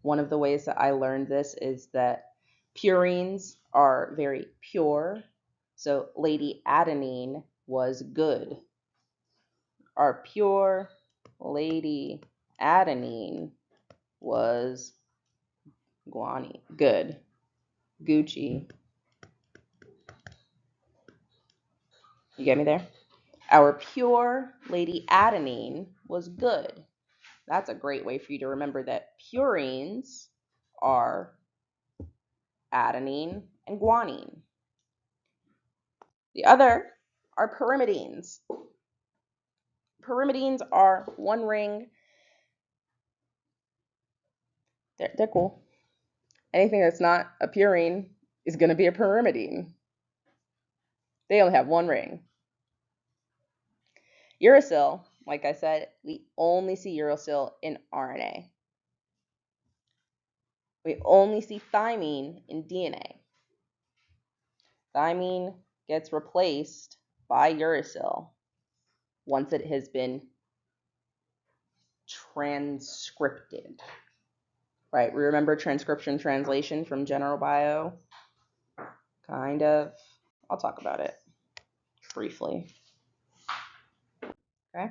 one of the ways that I learned this is that purines are very pure. So Lady Adenine was good. Our pure Lady Adenine was guanine. Good. Gucci. You get me there? Our pure Lady Adenine was good. That's a great way for you to remember that purines are adenine and guanine. The other are pyrimidines. Pyrimidines are 1-ring. They're cool. Anything that's not a purine is going to be a pyrimidine. They only have 1 ring. Uracil, like I said, we only see uracil in RNA. We only see thymine in DNA. Thymine gets replaced by uracil once it has been transcripted. Right, we remember transcription translation from general bio? Kind of. I'll talk about it briefly. Okay.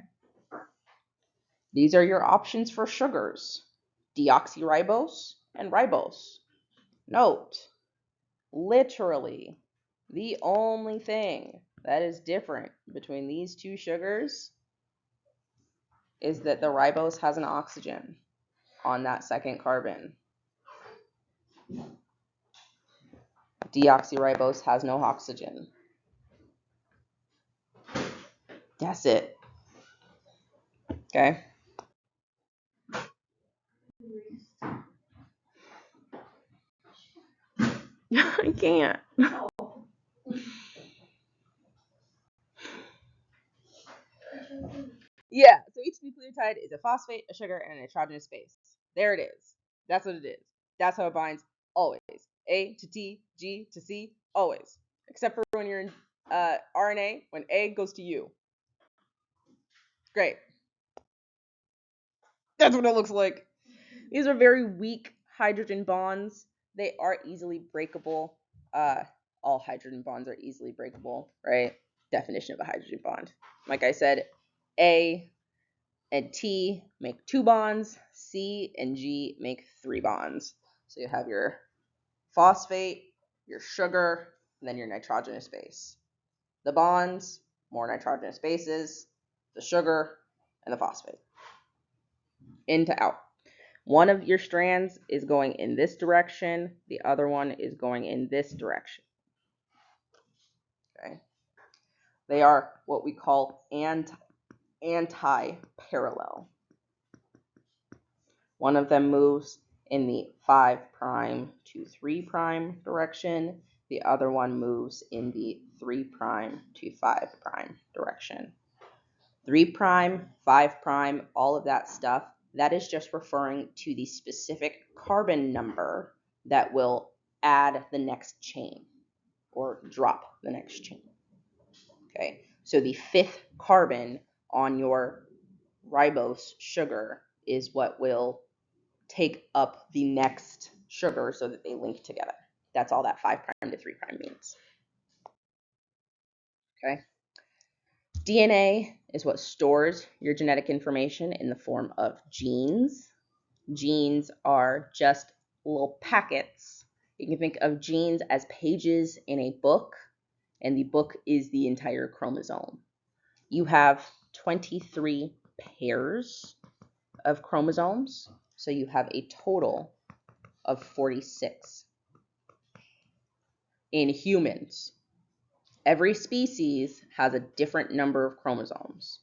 These are your options for sugars: deoxyribose and ribose. Note, literally, the only thing that is different between these two sugars is that the ribose has an oxygen on that second carbon. Deoxyribose has no oxygen. That's it. Okay. I can't. Yeah, so each nucleotide is a phosphate, a sugar, and a nitrogenous base. There it is. That's what it is. That's how it binds always. A to T, G to C, always. Except for when you're in RNA, when A goes to U. Great. That's what it looks like. These are very weak hydrogen bonds. They are easily breakable. All hydrogen bonds are easily breakable, right? Definition of a hydrogen bond. Like I said, A and T make 2 bonds, C and G make 3 bonds. So you have your phosphate, your sugar, and then your nitrogenous base. The bonds, more nitrogenous bases, the sugar, and the phosphate. In to out. One of your strands is going in this direction, the other one is going in this direction. Okay. They are what we call anti-parallel. One of them moves in the 5' to 3' direction. The other one moves in the 3' to 5' direction. 3', 5', all of that stuff, that is just referring to the specific carbon number that will add the next chain or drop the next chain. Okay, so the 5th carbon on your ribose sugar is what will take up the next sugar so that they link together. That's all that 5' to 3' means. Okay. DNA is what stores your genetic information in the form of genes. Genes are just little packets. You can think of genes as pages in a book, and the book is the entire chromosome. You have 23 pairs of chromosomes, so you have a total of 46. In humans, every species has a different number of chromosomes.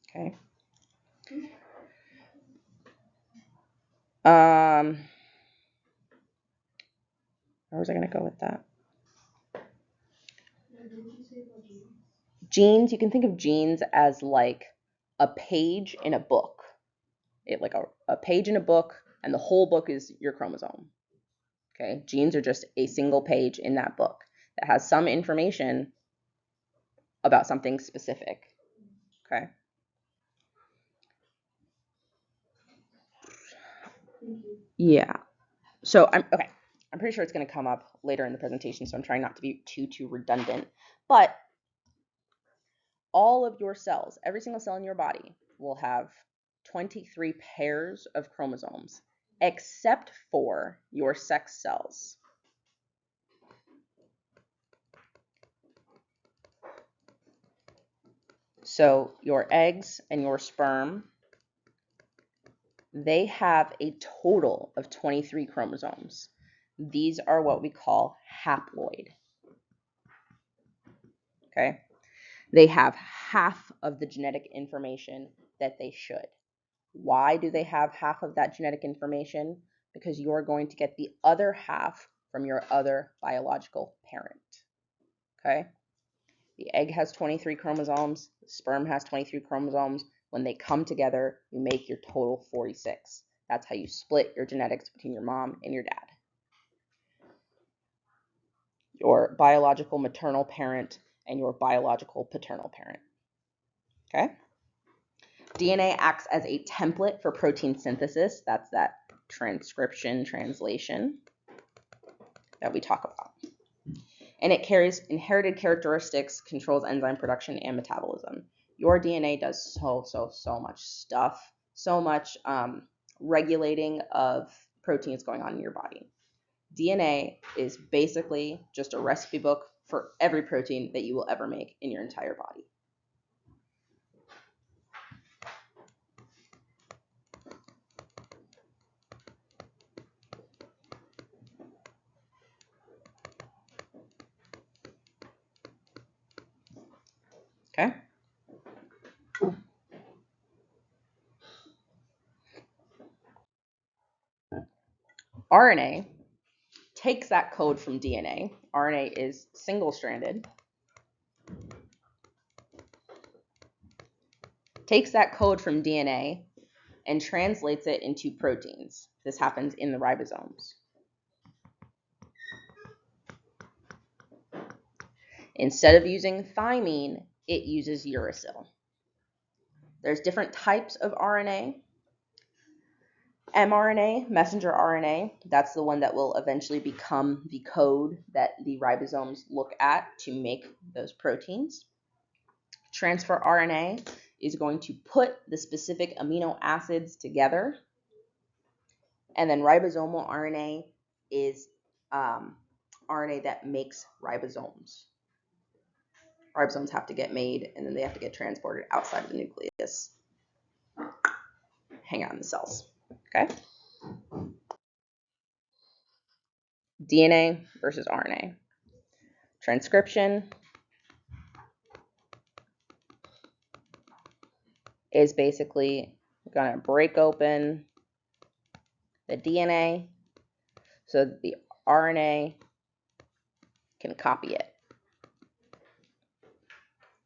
Okay. Where was I going to go with that? Genes, you can think of genes as like a page in a book. Like a page in a book, and the whole book is your chromosome. Okay, genes are just a single page in that book that has some information about something specific. Okay. Yeah. So I'm pretty sure it's going to come up later in the presentation, so I'm trying not to be too redundant. But all of your cells, every single cell in your body, will have 23 pairs of chromosomes, except for your sex cells. So your eggs and your sperm, they have a total of 23 chromosomes. These are what we call haploid. Okay? They have half of the genetic information that they should. Why do they have half of that genetic information? Because you're going to get the other half from your other biological parent. Okay? The egg has 23 chromosomes. The sperm has 23 chromosomes. When they come together, you make your total 46. That's how you split your genetics between your mom and your dad. Your biological maternal parent and your biological paternal parent. Okay? DNA acts as a template for protein synthesis. That's that transcription, translation that we talk about. And it carries inherited characteristics, controls enzyme production and metabolism. Your DNA does so much stuff, so much regulating of proteins going on in your body. DNA is basically just a recipe book for every protein that you will ever make in your entire body. Okay? RNA takes that code from DNA. RNA is single-stranded. Takes that code from DNA and translates it into proteins. This happens in the ribosomes. Instead of using thymine, it uses uracil. There's different types of RNA. mRNA, messenger RNA, that's the one that will eventually become the code that the ribosomes look at to make those proteins. Transfer RNA is going to put the specific amino acids together. And then ribosomal RNA is RNA that makes ribosomes. Ribosomes have to get made, and then they have to get transported outside of the nucleus. Hang out in the cells. Okay? DNA versus RNA. Transcription is basically going to break open the DNA so that the RNA can copy it,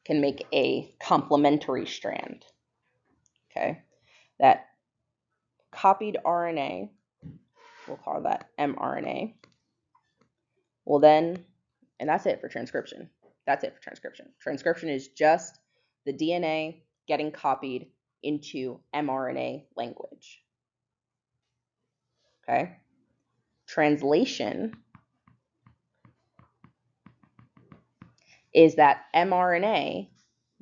can make a complementary strand. Okay? That copied RNA, we'll call that mRNA, will then, and that's it for transcription. That's it for transcription. Transcription is just the DNA getting copied into mRNA language. Okay? Translation is that mRNA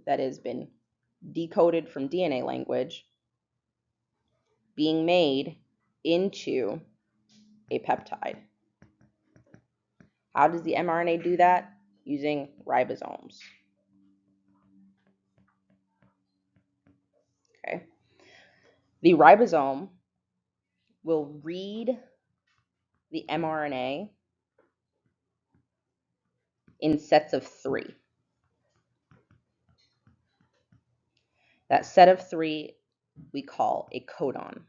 that has been decoded from DNA language being made into a peptide. How does the mRNA do that? Using ribosomes. Okay. The ribosome will read the mRNA in sets of 3. That set of 3 we call a codon.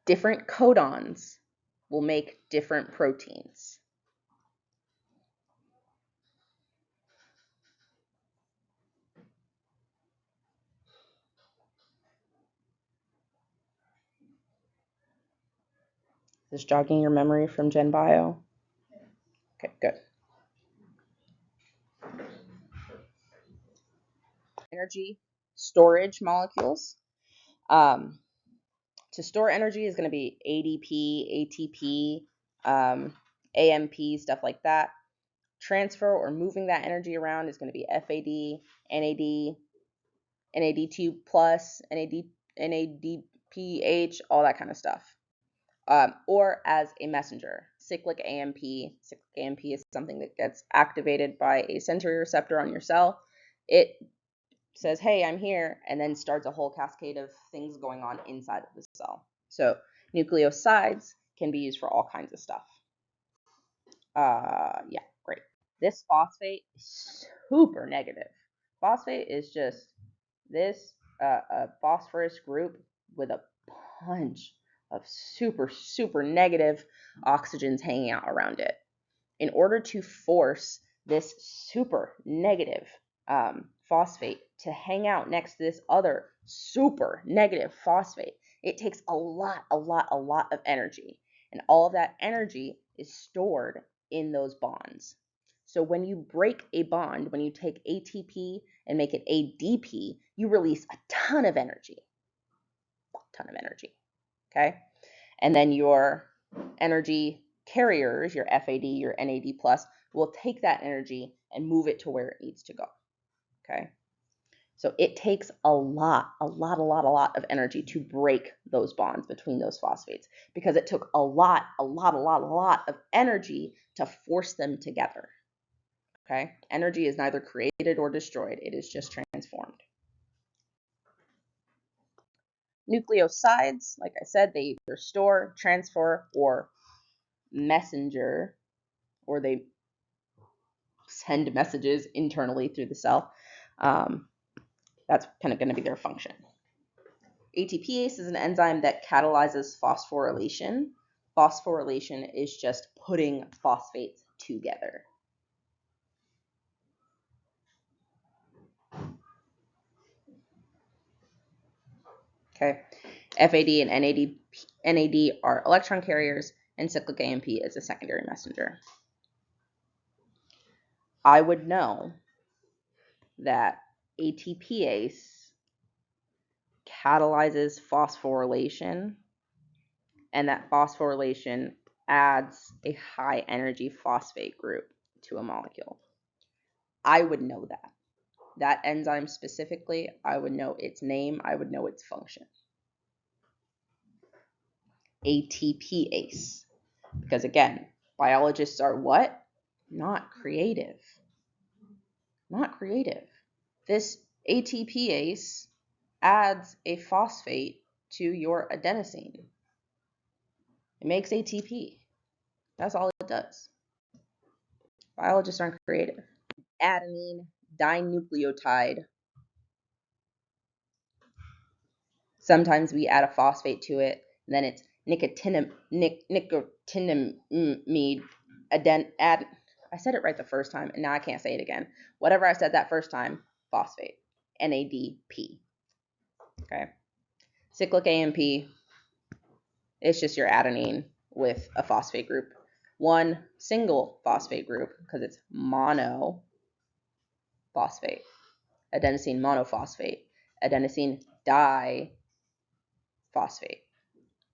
Different codons will make different proteins. Is this jogging your memory from Gen Bio? Okay, good. Energy storage molecules. To store energy is going to be ADP, ATP, AMP, stuff like that. Transfer or moving that energy around is going to be FAD, NAD, NAD2+, NADPH, all that kind of stuff. Or as a messenger, cyclic AMP. Cyclic AMP is something that gets activated by a sensory receptor on your cell. It says, hey, I'm here, and then starts a whole cascade of things going on inside of the cell. So nucleosides can be used for all kinds of stuff. Yeah, great. This phosphate is super negative. Phosphate is just this a phosphorus group with a bunch of super negative oxygens hanging out around it. in order to force this super negative phosphate to hang out next to this other super negative phosphate, it takes a lot of energy. And all of that energy is stored in those bonds. So when you break a bond, when you take ATP and make it ADP, you release a ton of energy. Okay? And then your energy carriers, your FAD, your NAD plus, will take that energy and move it to where it needs to go. Okay? So it takes a lot of energy to break those bonds between those phosphates, because it took a lot of energy to force them together. Okay? Energy is neither created or destroyed. It is just transformed. Nucleosides, like I said, they either store, transfer, or messenger, or they send messages internally through the cell. That's kind of going to be their function. ATPase is an enzyme that catalyzes phosphorylation. Phosphorylation is just putting phosphates together. Okay. FAD and NAD are electron carriers, and cyclic AMP is a secondary messenger. I would know that ATPase catalyzes phosphorylation, and that phosphorylation adds a high energy phosphate group to a molecule. I would know that. That enzyme specifically, I would know its name, I would know its function. ATPase. Because again, biologists are what? Not creative. Not creative. This ATPase adds a phosphate to your adenosine. It makes ATP. That's all it does. Biologists aren't creative. Adenine dinucleotide. Sometimes we add a phosphate to it, and then it's nicotinamide. I said it right the first time, and now I can't say it again. Whatever I said that first time, phosphate. NADP. Okay. Cyclic AMP, it's just your adenine with a phosphate group. One single phosphate group, because it's monophosphate. Adenosine monophosphate. Adenosine diphosphate.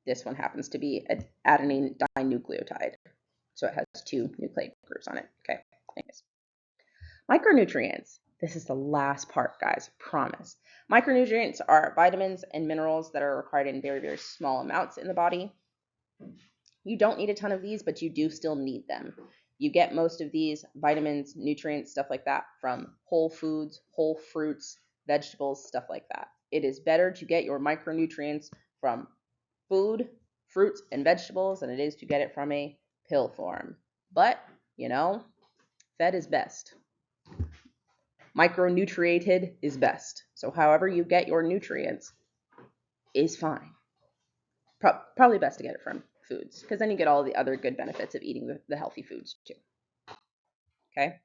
This one happens to be an adenine dinucleotide. So it has two nucleic groups on it. Okay. Anyways. Micronutrients. This is the last part, guys. Promise. Micronutrients are vitamins and minerals that are required in very, very small amounts in the body. You don't need a ton of these, but you do still need them. You get most of these vitamins, nutrients, stuff like that from whole foods, whole fruits, vegetables, stuff like that. It is better to get your micronutrients from food, fruits, and vegetables than it is to get it from a pill form. But, fed is best. Micronutriated is best. So however you get your nutrients is fine. Probably best to get it from foods, because then you get all the other good benefits of eating the healthy foods too. Okay?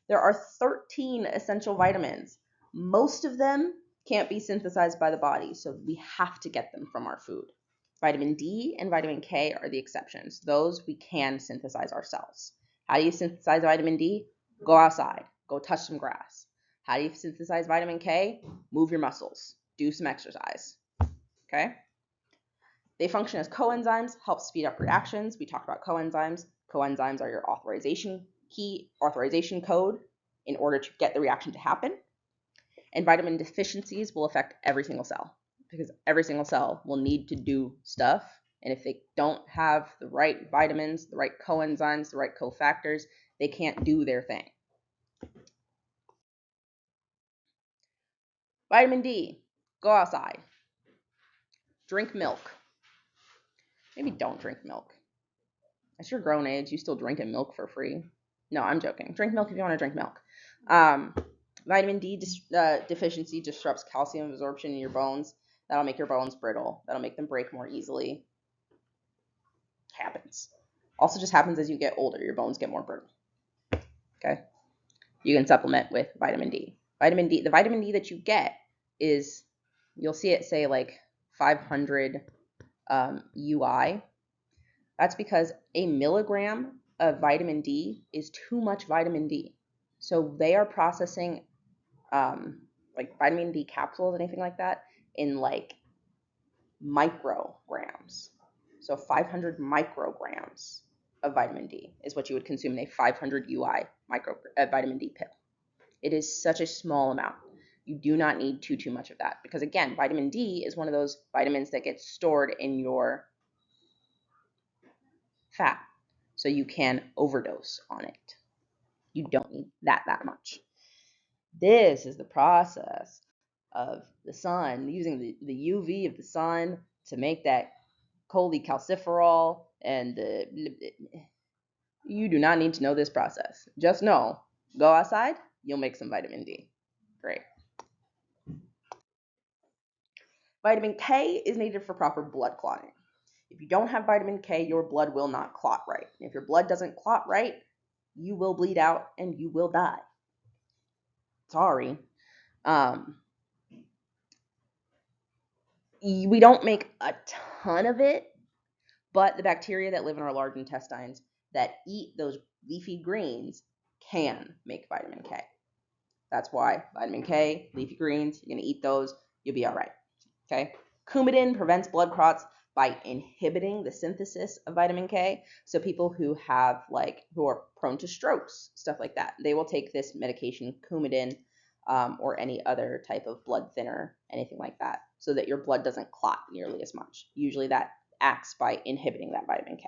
There are 13 essential vitamins. Most of them can't be synthesized by the body, so we have to get them from our food. Vitamin D and vitamin K are the exceptions. Those we can synthesize ourselves. How do you synthesize vitamin D? Go outside. Go touch some grass. How do you synthesize vitamin K? Move your muscles. Do some exercise. Okay? They function as coenzymes, help speed up reactions. We talked about coenzymes. Coenzymes are your authorization code in order to get the reaction to happen. And vitamin deficiencies will affect every single cell, because every single cell will need to do stuff. And if they don't have the right vitamins, the right coenzymes, the right cofactors, they can't do their thing. Vitamin D, go outside. Drink milk. Maybe don't drink milk. At your grown age, you still drinking milk for free. No, I'm joking. Drink milk if you want to drink milk. Vitamin D deficiency disrupts calcium absorption in your bones. That'll make your bones brittle. That'll make them break more easily. Happens. Also just happens as you get older, your bones get more brittle. Okay. You can supplement with vitamin D. Vitamin D, the vitamin D that you get is, you'll see it say like 500 UI. That's because a milligram of vitamin D is too much vitamin D. So they are processing like vitamin D capsules, anything like that, in like micrograms. So 500 micrograms of vitamin D is what you would consume in a 500 UI vitamin D pill. It is such a small amount. You do not need too much of that, because again, vitamin D is one of those vitamins that gets stored in your fat. So you can overdose on it. You don't need that much. This is the process of the sun, using the UV of the sun to make that cholecalciferol, and you do not need to know this process. Just know, go outside, you'll make some vitamin D. Great. Vitamin K is needed for proper blood clotting. If you don't have vitamin K, your blood will not clot right. If your blood doesn't clot right, you will bleed out and you will die. Sorry. We don't make a ton of it, but the bacteria that live in our large intestines that eat those leafy greens can make vitamin K. That's why vitamin K, leafy greens, you're going to eat those, you'll be all right. Okay? Coumadin prevents blood clots by inhibiting the synthesis of vitamin K. So people who have who are prone to strokes, stuff like that, they will take this medication, Coumadin, or any other type of blood thinner, anything like that, so that your blood doesn't clot nearly as much. Usually that acts by inhibiting that vitamin K.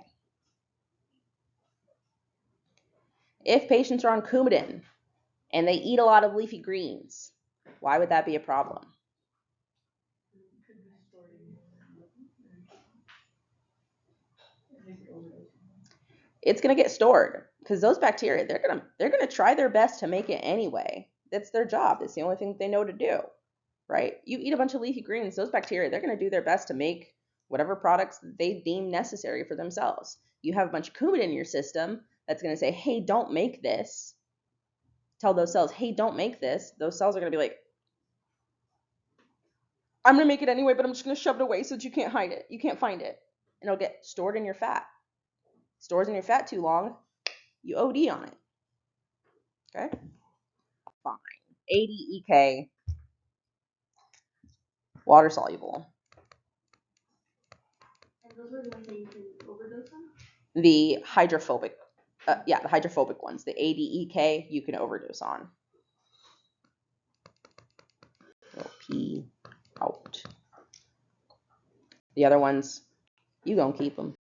If patients are on Coumadin and they eat a lot of leafy greens, why would that be a problem? It's going to get stored because those bacteria, they're going to try their best to make it anyway. That's their job. It's the only thing they know to do, right? You eat a bunch of leafy greens, those bacteria, they're going to do their best to make whatever products they deem necessary for themselves. You have a bunch of Coumadin in your system that's going to say, hey, don't make this. Tell those cells, hey, don't make this. Those cells are going to be like, I'm going to make it anyway, but I'm just going to shove it away so that you can't hide it. You can't find it. And it'll get stored in your fat. Stores in your fat too long, you OD on it. Okay? Fine. ADEK, water soluble. And those are the ones that you can overdose on? The hydrophobic, the hydrophobic ones. The ADEK you can overdose on. Little pee out. The other ones, you gonna keep them.